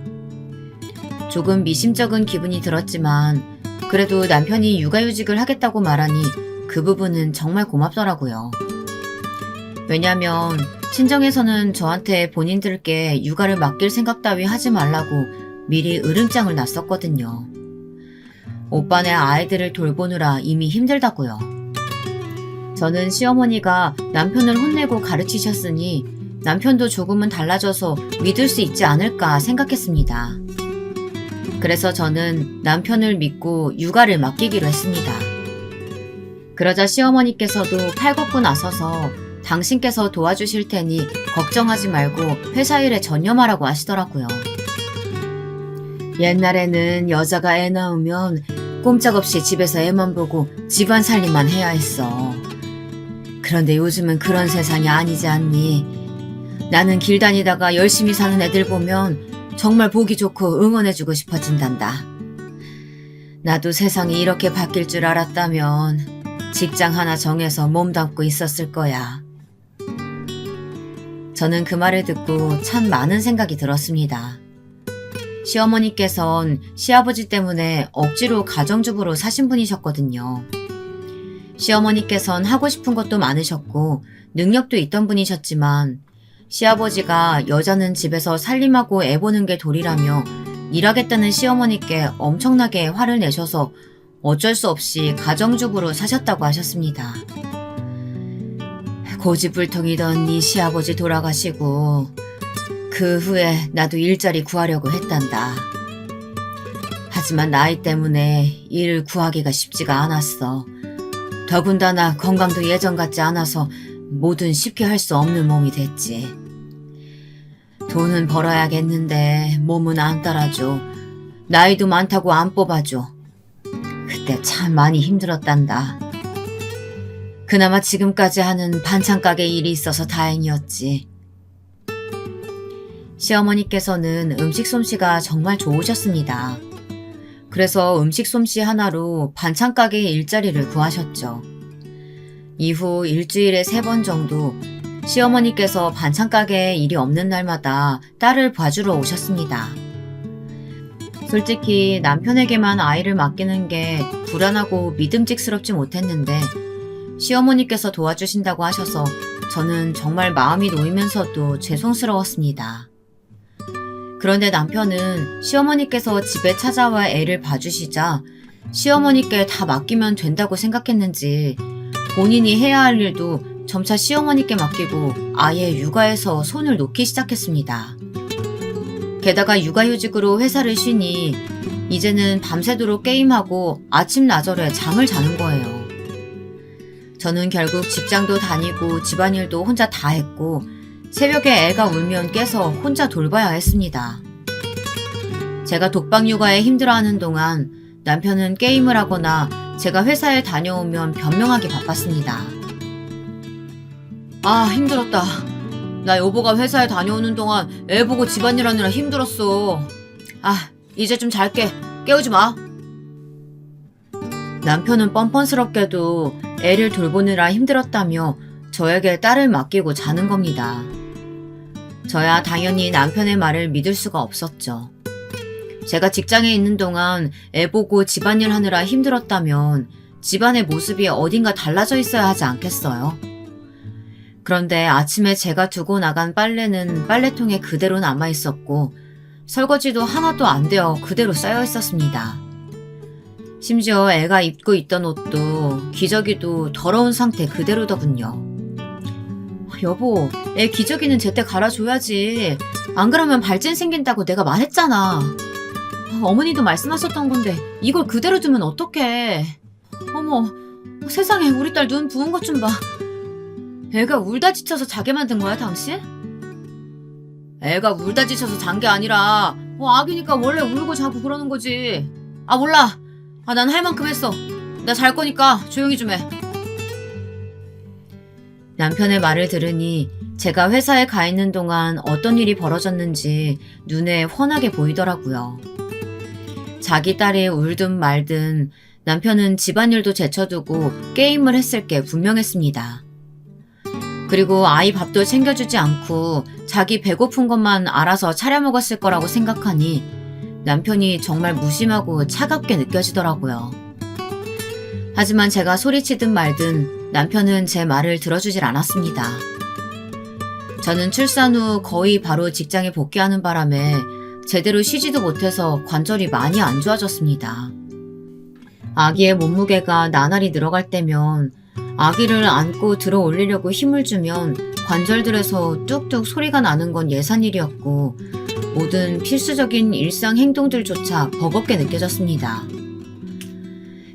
조금 미심쩍은 기분이 들었지만 그래도 남편이 육아휴직을 하겠다고 말하니 그 부분은 정말 고맙더라고요. 왜냐면 친정에서는 저한테 본인들께 육아를 맡길 생각 따위 하지 말라고 미리 으름장을 놨었거든요. 오빠네 아이들을 돌보느라 이미 힘들다고요. 저는 시어머니가 남편을 혼내고 가르치셨으니 남편도 조금은 달라져서 믿을 수 있지 않을까 생각했습니다. 그래서 저는 남편을 믿고 육아를 맡기기로 했습니다. 그러자 시어머니께서도 팔걷고 나서서 당신께서 도와주실 테니 걱정하지 말고 회사 일에 전념하라고 하시더라고요. 옛날에는 여자가 애 낳으면 꼼짝없이 집에서 애만 보고 집안 살림만 해야 했어. 그런데 요즘은 그런 세상이 아니지 않니? 나는 길 다니다가 열심히 사는 애들 보면 정말 보기 좋고 응원해주고 싶어진단다. 나도 세상이 이렇게 바뀔 줄 알았다면 직장 하나 정해서 몸담고 있었을 거야. 저는 그 말을 듣고 참 많은 생각이 들었습니다. 시어머니께선 시아버지 때문에 억지로 가정주부로 사신 분이셨거든요. 시어머니께선 하고 싶은 것도 많으셨고 능력도 있던 분이셨지만 시아버지가 여자는 집에서 살림하고 애 보는 게 도리라며 일하겠다는 시어머니께 엄청나게 화를 내셔서 어쩔 수 없이 가정주부로 사셨다고 하셨습니다. 고집불통이던 네 시아버지 돌아가시고 그 후에 나도 일자리 구하려고 했단다. 하지만 나이 때문에 일을 구하기가 쉽지가 않았어. 더군다나 건강도 예전 같지 않아서 뭐든 쉽게 할 수 없는 몸이 됐지. 돈은 벌어야겠는데 몸은 안 따라줘. 나이도 많다고 안 뽑아줘. 그때 참 많이 힘들었단다. 그나마 지금까지 하는 반찬 가게 일이 있어서 다행이었지. 시어머니께서는 음식 솜씨가 정말 좋으셨습니다. 그래서 음식 솜씨 하나로 반찬 가게 일자리를 구하셨죠. 이후 일주일에 3번 정도 시어머니께서 반찬 가게에 일이 없는 날마다 딸을 봐주러 오셨습니다. 솔직히 남편에게만 아이를 맡기는 게 불안하고 믿음직스럽지 못했는데 시어머니께서 도와주신다고 하셔서 저는 정말 마음이 놓이면서도 죄송스러웠습니다. 그런데 남편은 시어머니께서 집에 찾아와 애를 봐주시자 시어머니께 다 맡기면 된다고 생각했는지 본인이 해야 할 일도 점차 시어머니께 맡기고 아예 육아에서 손을 놓기 시작했습니다. 게다가 육아휴직으로 회사를 쉬니 이제는 밤새도록 게임하고 아침 나절에 잠을 자는 거예요. 저는 결국 직장도 다니고 집안일도 혼자 다 했고 새벽에 애가 울면 깨서 혼자 돌봐야 했습니다. 제가 독박 육아에 힘들어하는 동안 남편은 게임을 하거나 제가 회사에 다녀오면 변명하기 바빴습니다. 아, 힘들었다. 나 여보가 회사에 다녀오는 동안 애 보고 집안일 하느라 힘들었어. 아, 이제 좀 잘게. 깨우지 마. 남편은 뻔뻔스럽게도 애를 돌보느라 힘들었다며 저에게 딸을 맡기고 자는 겁니다. 저야 당연히 남편의 말을 믿을 수가 없었죠. 제가 직장에 있는 동안 애 보고 집안일 하느라 힘들었다면 집안의 모습이 어딘가 달라져 있어야 하지 않겠어요? 그런데 아침에 제가 두고 나간 빨래는 빨래통에 그대로 남아 있었고 설거지도 하나도 안 되어 그대로 쌓여 있었습니다. 심지어 애가 입고 있던 옷도 기저귀도 더러운 상태 그대로더군요. 여보, 애 기저귀는 제때 갈아줘야지. 안 그러면 발진 생긴다고 내가 말했잖아. 어머니도 말씀하셨던 건데 이걸 그대로 두면 어떡해. 어머, 세상에 우리 딸 눈 부은 것 좀 봐. 애가 울다 지쳐서 자게 만든 거야, 당신? 애가 울다 지쳐서 잔 게 아니라 아기니까 원래 울고 자고 그러는 거지. 아, 몰라. 난 할 만큼 했어. 나 잘 거니까 조용히 좀 해. 남편의 말을 들으니 제가 회사에 가 있는 동안 어떤 일이 벌어졌는지 눈에 훤하게 보이더라고요. 자기 딸이 울든 말든 남편은 집안일도 제쳐두고 게임을 했을 게 분명했습니다. 그리고 아이 밥도 챙겨주지 않고 자기 배고픈 것만 알아서 차려 먹었을 거라고 생각하니 남편이 정말 무심하고 차갑게 느껴지더라고요. 하지만 제가 소리치든 말든 남편은 제 말을 들어주질 않았습니다. 저는 출산 후 거의 바로 직장에 복귀하는 바람에 제대로 쉬지도 못해서 관절이 많이 안 좋아졌습니다. 아기의 몸무게가 나날이 늘어갈 때면 아기를 안고 들어 올리려고 힘을 주면 관절들에서 뚝뚝 소리가 나는 건 예산일이었고 모든 필수적인 일상 행동들조차 버겁게 느껴졌습니다.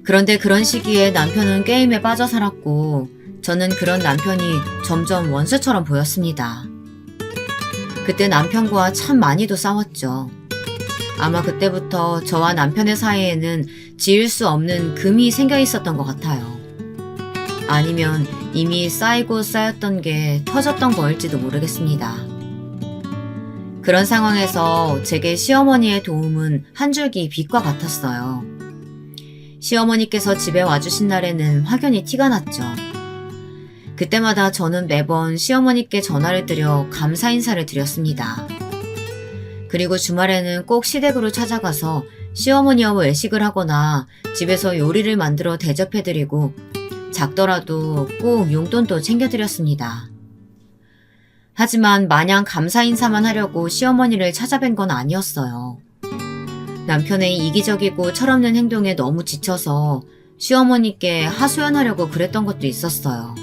그런데 그런 시기에 남편은 게임에 빠져 살았고 저는 그런 남편이 점점 원수처럼 보였습니다. 그때 남편과 참 많이도 싸웠죠. 아마 그때부터 저와 남편의 사이에는 지을 수 없는 금이 생겨 있었던 것 같아요. 아니면 이미 쌓이고 쌓였던 게 터졌던 거일지도 모르겠습니다. 그런 상황에서 제게 시어머니의 도움은 한 줄기 빛과 같았어요. 시어머니께서 집에 와주신 날에는 확연히 티가 났죠. 그때마다 저는 매번 시어머니께 전화를 드려 감사 인사를 드렸습니다. 그리고 주말에는 꼭 시댁으로 찾아가서 시어머니와 외식을 하거나 집에서 요리를 만들어 대접해드리고 작더라도 꼭 용돈도 챙겨드렸습니다. 하지만 마냥 감사 인사만 하려고 시어머니를 찾아뵌 건 아니었어요. 남편의 이기적이고 철없는 행동에 너무 지쳐서 시어머니께 하소연하려고 그랬던 것도 있었어요.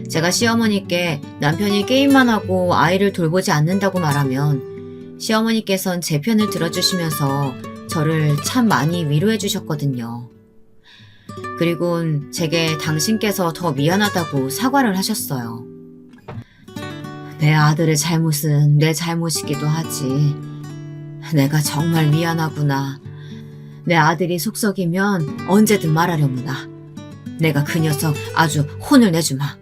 제가 시어머니께 남편이 게임만 하고 아이를 돌보지 않는다고 말하면 시어머니께선 제 편을 들어주시면서 저를 참 많이 위로해 주셨거든요. 그리고 제게 당신께서 더 미안하다고 사과를 하셨어요. 내 아들의 잘못은 내 잘못이기도 하지. 내가 정말 미안하구나. 내 아들이 속썩이면 언제든 말하려무나. 내가 그 녀석 아주 혼을 내주마.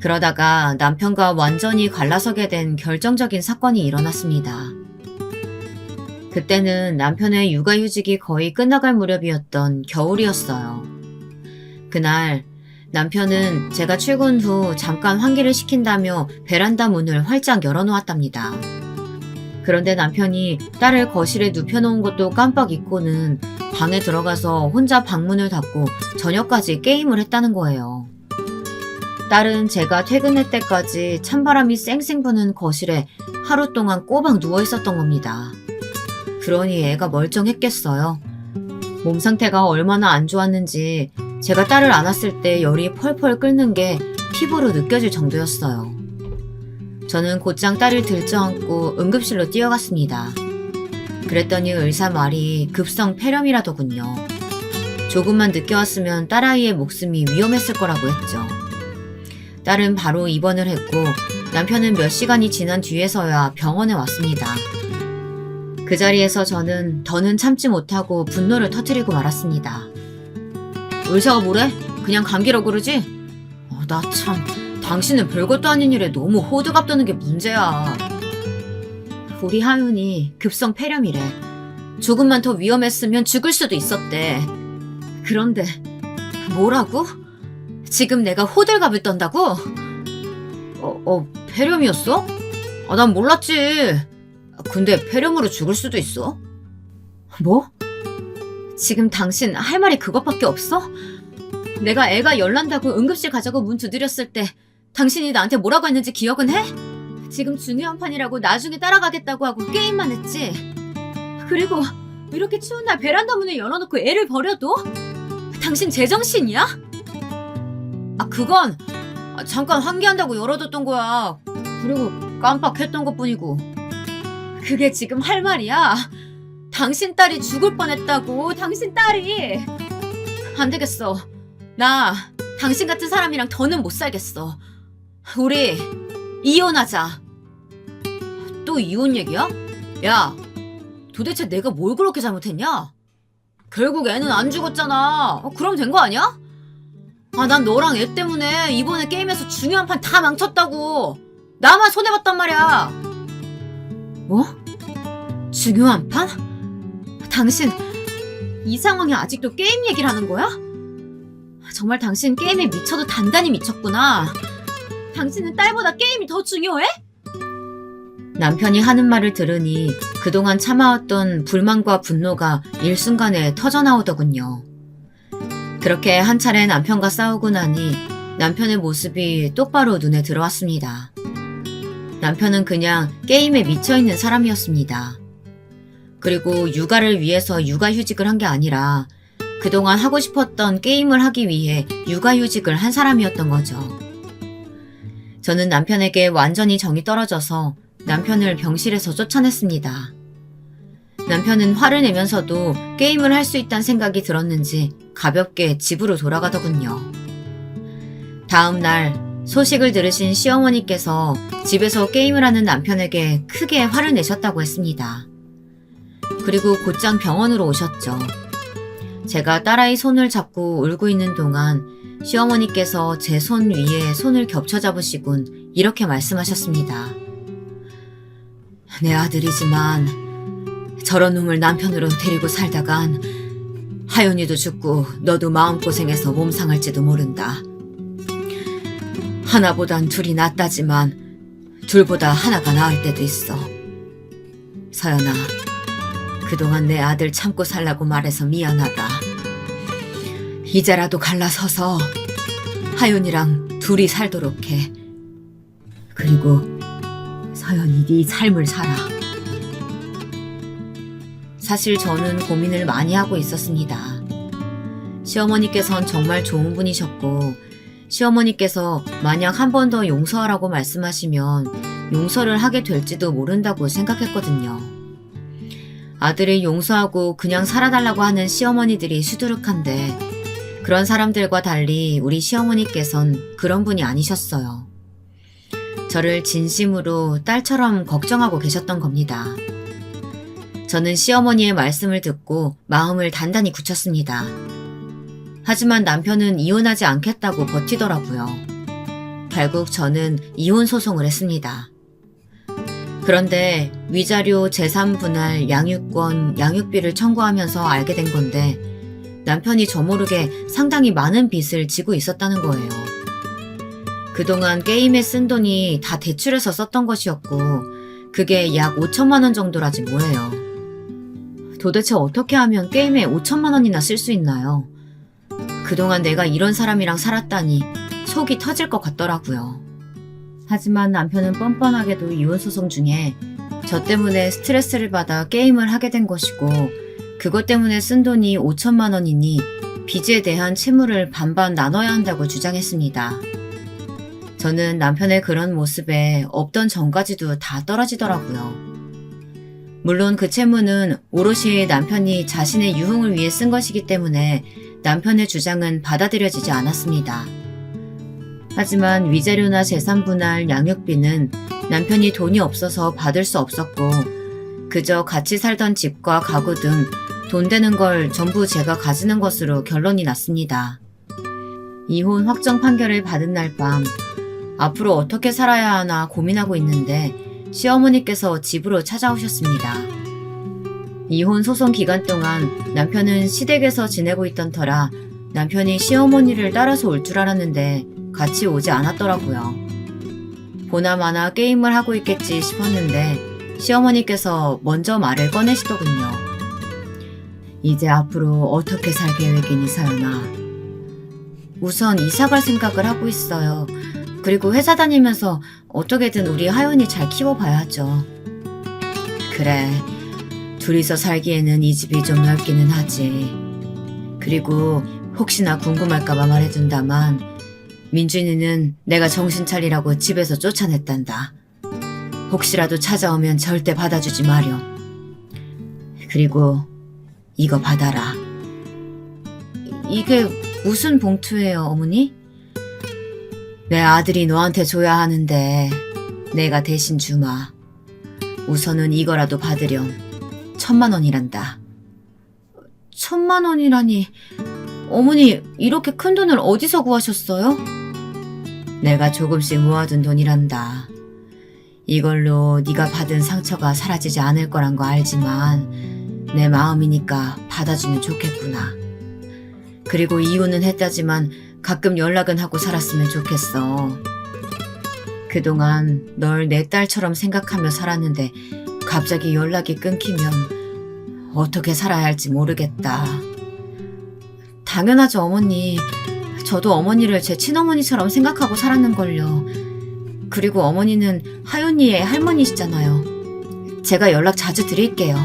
그러다가 남편과 완전히 갈라서게 된 결정적인 사건이 일어났습니다. 그때는 남편의 육아휴직이 거의 끝나갈 무렵이었던 겨울이었어요. 그날 남편은 제가 출근 후 잠깐 환기를 시킨다며 베란다 문을 활짝 열어놓았답니다. 그런데 남편이 딸을 거실에 눕혀놓은 것도 깜빡 잊고는 방에 들어가서 혼자 방문을 닫고 저녁까지 게임을 했다는 거예요. 딸은 제가 퇴근할 때까지 찬바람이 쌩쌩 부는 거실에 하루 동안 꼬박 누워 있었던 겁니다. 그러니 애가 멀쩡했겠어요. 몸 상태가 얼마나 안 좋았는지 제가 딸을 안았을 때 열이 펄펄 끓는 게 피부로 느껴질 정도였어요. 저는 곧장 딸을 들쳐안고 응급실로 뛰어갔습니다. 그랬더니 의사 말이 급성 폐렴이라더군요. 조금만 늦게 왔으면 딸아이의 목숨이 위험했을 거라고 했죠. 딸은 바로 입원을 했고 남편은 몇 시간이 지난 뒤에서야 병원에 왔습니다. 그 자리에서 저는 더는 참지 못하고 분노를 터뜨리고 말았습니다. 의사가 뭐래? 그냥 감기라고 그러지? 나 참, 당신은 별것도 아닌 일에 너무 호들갑 떠는 게 문제야. 우리 하윤이 급성 폐렴이래. 조금만 더 위험했으면 죽을 수도 있었대. 그런데 뭐라고? 지금 내가 호들갑을 떤다고? 폐렴이었어? 난 몰랐지. 근데 폐렴으로 죽을 수도 있어? 뭐? 지금 당신 할 말이 그것밖에 없어? 내가 애가 열난다고 응급실 가자고 문 두드렸을 때 당신이 나한테 뭐라고 했는지 기억은 해? 지금 중요한 판이라고 나중에 따라가겠다고 하고 게임만 했지. 그리고 이렇게 추운 날 베란다 문을 열어놓고 애를 버려도? 당신 제정신이야? 그건 잠깐 환기한다고 열어뒀던 거야. 그리고 깜빡했던 것뿐이고. 그게 지금 할 말이야? 당신 딸이 죽을 뻔했다고. 당신 딸이. 안 되겠어. 나 당신 같은 사람이랑 더는 못 살겠어. 우리 이혼하자. 또 이혼 얘기야? 야, 도대체 내가 뭘 그렇게 잘못했냐? 결국 애는 안 죽었잖아. 그럼 된 거 아니야? 난 너랑 애 때문에 이번에 게임에서 중요한 판 다 망쳤다고. 나만 손해봤단 말이야. 뭐? 중요한 판? 당신 이 상황에 아직도 게임 얘기를 하는 거야? 정말 당신 게임에 미쳐도 단단히 미쳤구나. 당신은 딸보다 게임이 더 중요해? 남편이 하는 말을 들으니 그동안 참아왔던 불만과 분노가 일순간에 터져나오더군요. 그렇게 한 차례 남편과 싸우고 나니 남편의 모습이 똑바로 눈에 들어왔습니다. 남편은 그냥 게임에 미쳐있는 사람이었습니다. 그리고 육아를 위해서 육아휴직을 한 게 아니라 그동안 하고 싶었던 게임을 하기 위해 육아휴직을 한 사람이었던 거죠. 저는 남편에게 완전히 정이 떨어져서 남편을 병실에서 쫓아냈습니다. 남편은 화를 내면서도 게임을 할 수 있다는 생각이 들었는지 가볍게 집으로 돌아가더군요. 다음 날 소식을 들으신 시어머니께서 집에서 게임을 하는 남편에게 크게 화를 내셨다고 했습니다. 그리고 곧장 병원으로 오셨죠. 제가 딸아이 손을 잡고 울고 있는 동안 시어머니께서 제 손 위에 손을 겹쳐 잡으시곤 이렇게 말씀하셨습니다. 내 아들이지만 저런 놈을 남편으로 데리고 살다간 하윤이도 죽고 너도 마음고생해서 몸 상할지도 모른다. 하나보단 둘이 낫다지만 둘보다 하나가 나을 때도 있어. 서연아, 그동안 내 아들 참고 살라고 말해서 미안하다. 이제라도 갈라서서 하윤이랑 둘이 살도록 해. 그리고 서연이 네 삶을 살아. 사실 저는 고민을 많이 하고 있었습니다. 시어머니께선 정말 좋은 분이셨고 시어머니께서 만약 한 번 더 용서하라고 말씀하시면 용서를 하게 될지도 모른다고 생각했거든요. 아들을 용서하고 그냥 살아달라고 하는 시어머니들이 수두룩한데 그런 사람들과 달리 우리 시어머니께선 그런 분이 아니셨어요. 저를 진심으로 딸처럼 걱정하고 계셨던 겁니다. 저는 시어머니의 말씀을 듣고 마음을 단단히 굳혔습니다. 하지만 남편은 이혼하지 않겠다고 버티더라고요. 결국 저는 이혼 소송을 했습니다. 그런데 위자료, 재산 분할, 양육권, 양육비를 청구하면서 알게 된 건데 남편이 저 모르게 상당히 많은 빚을 지고 있었다는 거예요. 그동안 게임에 쓴 돈이 다 대출해서 썼던 것이었고 그게 약 5천만 원 정도라지 뭐예요. 도대체 어떻게 하면 게임에 5천만 원이나 쓸 수 있나요? 그동안 내가 이런 사람이랑 살았다니 속이 터질 것 같더라고요. 하지만 남편은 뻔뻔하게도 이혼소송 중에 저 때문에 스트레스를 받아 게임을 하게 된 것이고 그것 때문에 쓴 돈이 5천만 원이니 빚에 대한 채무를 반반 나눠야 한다고 주장했습니다. 저는 남편의 그런 모습에 없던 정까지도 다 떨어지더라고요. 물론 그 채무는 오롯이 남편이 자신의 유흥을 위해 쓴 것이기 때문에 남편의 주장은 받아들여지지 않았습니다. 하지만 위자료나 재산 분할, 양육비는 남편이 돈이 없어서 받을 수 없었고 그저 같이 살던 집과 가구 등 돈 되는 걸 전부 제가 가지는 것으로 결론이 났습니다. 이혼 확정 판결을 받은 날 밤 앞으로 어떻게 살아야 하나 고민하고 있는데 시어머니께서 집으로 찾아오셨습니다. 이혼 소송 기간 동안 남편은 시댁에서 지내고 있던 터라 남편이 시어머니를 따라서 올 줄 알았는데 같이 오지 않았더라고요. 보나마나 게임을 하고 있겠지 싶었는데 시어머니께서 먼저 말을 꺼내시더군요. 이제 앞으로 어떻게 살 계획이니 서연아? 우선 이사갈 생각을 하고 있어요. 그리고 회사 다니면서 어떻게든 우리 하윤이 잘 키워봐야죠. 그래, 둘이서 살기에는 이 집이 좀 넓기는 하지. 그리고 혹시나 궁금할까봐 말해둔다만 민준이는 내가 정신 차리라고 집에서 쫓아냈단다. 혹시라도 찾아오면 절대 받아주지 마렴. 그리고 이거 받아라. 이게 무슨 봉투예요, 어머니? 내 아들이 너한테 줘야 하는데 내가 대신 주마. 우선은 이거라도 받으렴. 1,000만 원이란다. 1,000만 원이라니. 어머니, 이렇게 큰 돈을 어디서 구하셨어요? 내가 조금씩 모아둔 돈이란다. 이걸로 네가 받은 상처가 사라지지 않을 거란 거 알지만 내 마음이니까 받아주면 좋겠구나. 그리고 이혼은 했다지만 가끔 연락은 하고 살았으면 좋겠어. 그동안 널 내 딸처럼 생각하며 살았는데 갑자기 연락이 끊기면 어떻게 살아야 할지 모르겠다. 당연하죠, 어머니. 저도 어머니를 제 친어머니처럼 생각하고 살았는걸요. 그리고 어머니는 하윤이의 할머니시잖아요. 제가 연락 자주 드릴게요.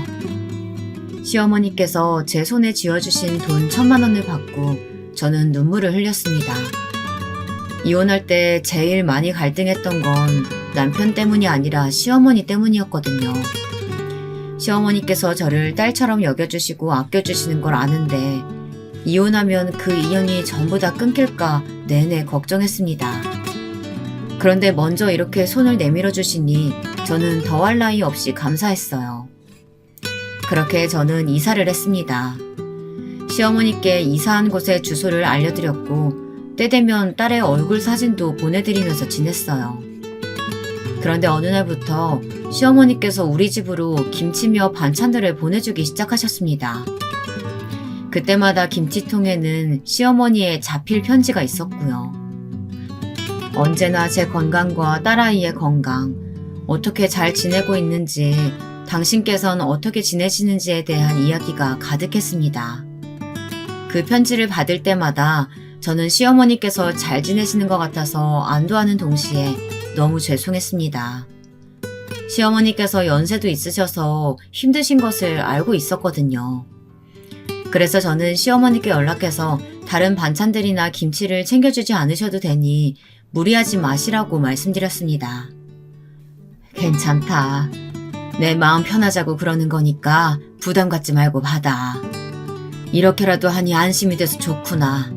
시어머니께서 제 손에 쥐어주신 돈 1,000만 원을 받고 저는 눈물을 흘렸습니다. 이혼할 때 제일 많이 갈등했던 건 남편 때문이 아니라 시어머니 때문이었거든요. 시어머니께서 저를 딸처럼 여겨주시고 아껴주시는 걸 아는데 이혼하면 그 인연이 전부 다 끊길까 내내 걱정했습니다. 그런데 먼저 이렇게 손을 내밀어 주시니 저는 더할 나위 없이 감사했어요. 그렇게 저는 이사를 했습니다. 시어머니께 이사한 곳의 주소를 알려드렸고 때 되면 딸의 얼굴 사진도 보내드리면서 지냈어요. 그런데 어느 날부터 시어머니께서 우리 집으로 김치며 반찬들을 보내주기 시작하셨습니다. 그때마다 김치통에는 시어머니의 자필 편지가 있었고요. 언제나 제 건강과 딸아이의 건강, 어떻게 잘 지내고 있는지, 당신께서는 어떻게 지내시는지에 대한 이야기가 가득했습니다. 그 편지를 받을 때마다 저는 시어머니께서 잘 지내시는 것 같아서 안도하는 동시에 너무 죄송했습니다. 시어머니께서 연세도 있으셔서 힘드신 것을 알고 있었거든요. 그래서 저는 시어머니께 연락해서 다른 반찬들이나 김치를 챙겨주지 않으셔도 되니 무리하지 마시라고 말씀드렸습니다. 괜찮다. 내 마음 편하자고 그러는 거니까 부담 갖지 말고 받아. 이렇게라도 하니 안심이 돼서 좋구나.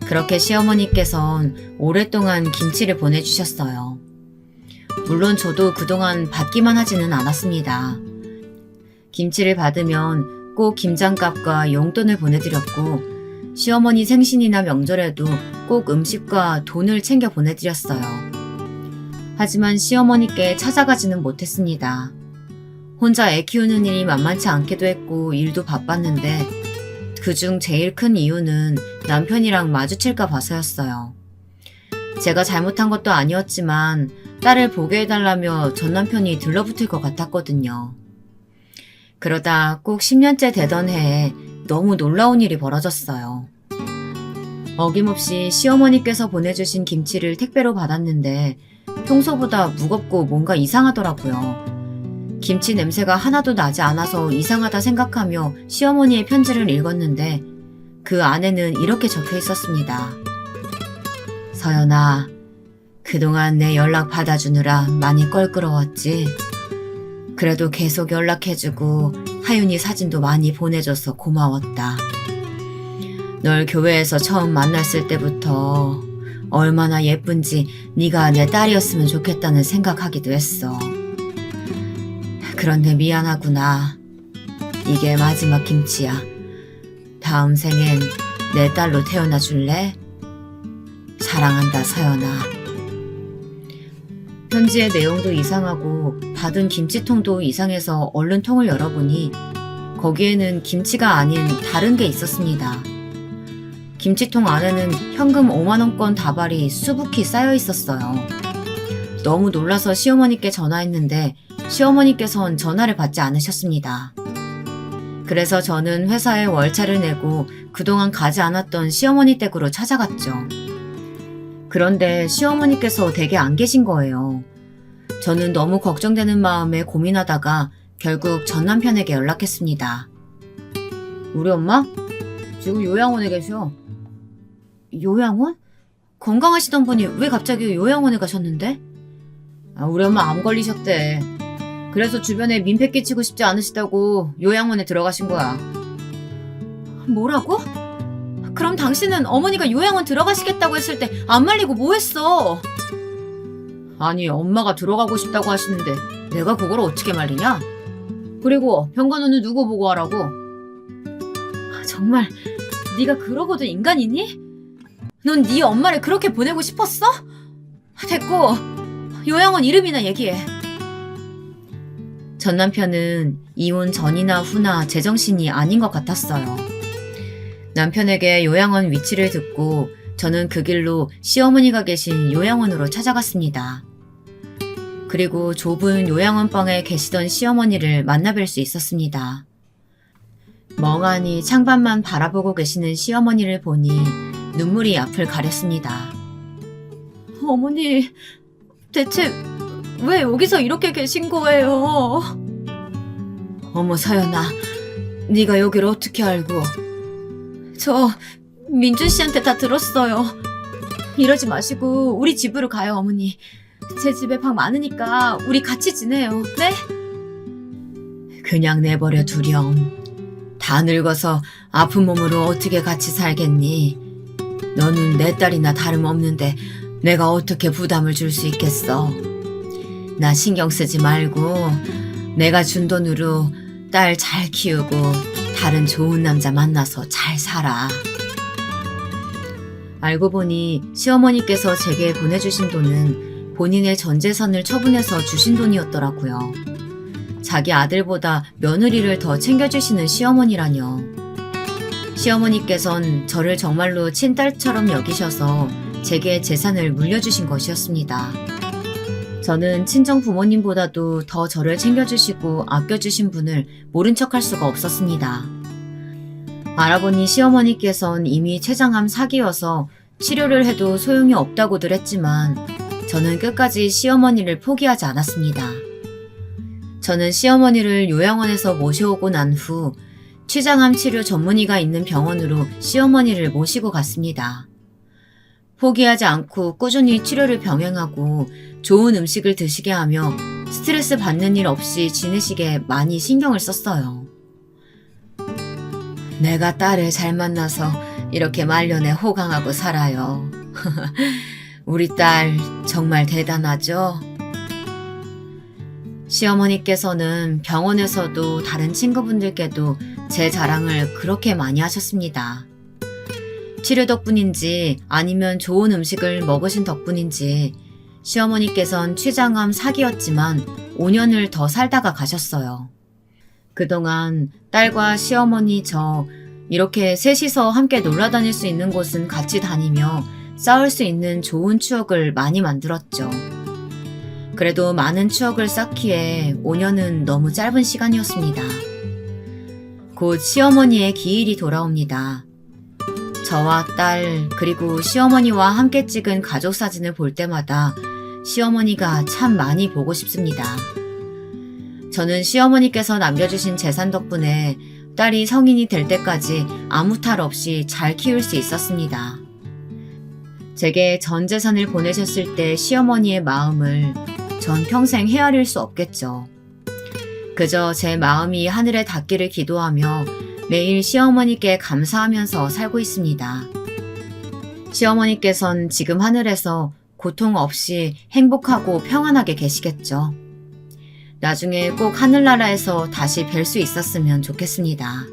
그렇게 시어머니께선 오랫동안 김치를 보내주셨어요. 물론 저도 그동안 받기만 하지는 않았습니다. 김치를 받으면 꼭 김장값과 용돈을 보내드렸고 시어머니 생신이나 명절에도 꼭 음식과 돈을 챙겨 보내드렸어요. 하지만 시어머니께 찾아가지는 못했습니다. 혼자 애 키우는 일이 만만치 않기도 했고 일도 바빴는데 그중 제일 큰 이유는 남편이랑 마주칠까 봐서였어요. 제가 잘못한 것도 아니었지만 딸을 보게 해달라며 전 남편이 들러붙을 것 같았거든요. 그러다 꼭 10년째 되던 해에 너무 놀라운 일이 벌어졌어요. 어김없이 시어머니께서 보내주신 김치를 택배로 받았는데 평소보다 무겁고 뭔가 이상하더라고요. 김치 냄새가 하나도 나지 않아서 이상하다 생각하며 시어머니의 편지를 읽었는데 그 안에는 이렇게 적혀 있었습니다. 서연아, 그동안 내 연락 받아주느라 많이 껄끄러웠지. 그래도 계속 연락해주고 하윤이 사진도 많이 보내줘서 고마웠다. 널 교회에서 처음 만났을 때부터 얼마나 예쁜지 네가 내 딸이었으면 좋겠다는 생각하기도 했어. 그런데 미안하구나. 이게 마지막 김치야. 다음 생엔 내 딸로 태어나 줄래? 사랑한다, 서연아. 편지의 내용도 이상하고 받은 김치통도 이상해서 얼른 통을 열어보니 거기에는 김치가 아닌 다른 게 있었습니다. 김치통 안에는 현금 5만원권 다발이 수북히 쌓여 있었어요. 너무 놀라서 시어머니께 전화했는데 시어머니께선 전화를 받지 않으셨습니다. 그래서 저는 회사에 월차를 내고 그동안 가지 않았던 시어머니 댁으로 찾아갔죠. 그런데 시어머니께서 댁에 안 계신 거예요. 저는 너무 걱정되는 마음에 고민하다가 결국 전 남편에게 연락했습니다. 우리 엄마? 지금 요양원에 계셔. 요양원? 건강하시던 분이 왜 갑자기 요양원에 가셨는데? 우리 엄마 암 걸리셨대. 그래서 주변에 민폐 끼치고 싶지 않으시다고 요양원에 들어가신 거야. 뭐라고? 그럼 당신은 어머니가 요양원 들어가시겠다고 했을 때 안 말리고 뭐 했어? 아니, 엄마가 들어가고 싶다고 하시는데 내가 그걸 어떻게 말리냐? 그리고 병간호는 누구 보고 하라고? 정말 네가 그러고도 인간이니? 넌 네 엄마를 그렇게 보내고 싶었어? 됐고, 요양원 이름이나 얘기해. 전 남편은 이혼 전이나 후나 제정신이 아닌 것 같았어요. 남편에게 요양원 위치를 듣고 저는 그 길로 시어머니가 계신 요양원으로 찾아갔습니다. 그리고 좁은 요양원 방에 계시던 시어머니를 만나뵐 수 있었습니다. 멍하니 창밖만 바라보고 계시는 시어머니를 보니 눈물이 앞을 가렸습니다. 어머니, 대체 왜 여기서 이렇게 계신 거예요? 어머, 서연아, 네가 여기를 어떻게 알고? 저 민준 씨한테 다 들었어요. 이러지 마시고 우리 집으로 가요, 어머니. 제 집에 방 많으니까 우리 같이 지내요. 네? 그냥 내버려 두렴. 다 늙어서 아픈 몸으로 어떻게 같이 살겠니? 너는 내 딸이나 다름없는데 내가 어떻게 부담을 줄 수 있겠어? 나 신경 쓰지 말고 내가 준 돈으로 딸 잘 키우고 다른 좋은 남자 만나서 잘 살아. 알고 보니 시어머니께서 제게 보내주신 돈은 본인의 전 재산을 처분해서 주신 돈이었더라고요. 자기 아들보다 며느리를 더 챙겨주시는 시어머니라뇨. 시어머니께선 저를 정말로 친딸처럼 여기셔서 제게 재산을 물려주신 것이었습니다. 저는 친정 부모님보다도 더 저를 챙겨주시고 아껴주신 분을 모른 척할 수가 없었습니다. 알아보니 시어머니께선 이미 췌장암 사기여서 치료를 해도 소용이 없다고들 했지만 저는 끝까지 시어머니를 포기하지 않았습니다. 저는 시어머니를 요양원에서 모셔오고 난 후 췌장암 치료 전문의가 있는 병원으로 시어머니를 모시고 갔습니다. 포기하지 않고 꾸준히 치료를 병행하고 좋은 음식을 드시게 하며 스트레스 받는 일 없이 지내시게 많이 신경을 썼어요. 내가 딸을 잘 만나서 이렇게 말년에 호강하고 살아요. 우리 딸 정말 대단하죠? 시어머니께서는 병원에서도 다른 친구분들께도 제 자랑을 그렇게 많이 하셨습니다. 치료 덕분인지 아니면 좋은 음식을 먹으신 덕분인지 시어머니께선 췌장암 4기였지만 5년을 더 살다가 가셨어요. 그동안 딸과 시어머니 저 이렇게 셋이서 함께 놀러 다닐 수 있는 곳은 같이 다니며 쌓을 수 있는 좋은 추억을 많이 만들었죠. 그래도 많은 추억을 쌓기에 5년은 너무 짧은 시간이었습니다. 곧 시어머니의 기일이 돌아옵니다. 저와 딸 그리고 시어머니와 함께 찍은 가족 사진을 볼 때마다 시어머니가 참 많이 보고 싶습니다. 저는 시어머니께서 남겨주신 재산 덕분에 딸이 성인이 될 때까지 아무 탈 없이 잘 키울 수 있었습니다. 제게 전 재산을 보내셨을 때 시어머니의 마음을 전 평생 헤아릴 수 없겠죠. 그저 제 마음이 하늘에 닿기를 기도하며 매일 시어머니께 감사하면서 살고 있습니다. 시어머니께선 지금 하늘에서 고통 없이 행복하고 평안하게 계시겠죠. 나중에 꼭 하늘나라에서 다시 뵐 수 있었으면 좋겠습니다.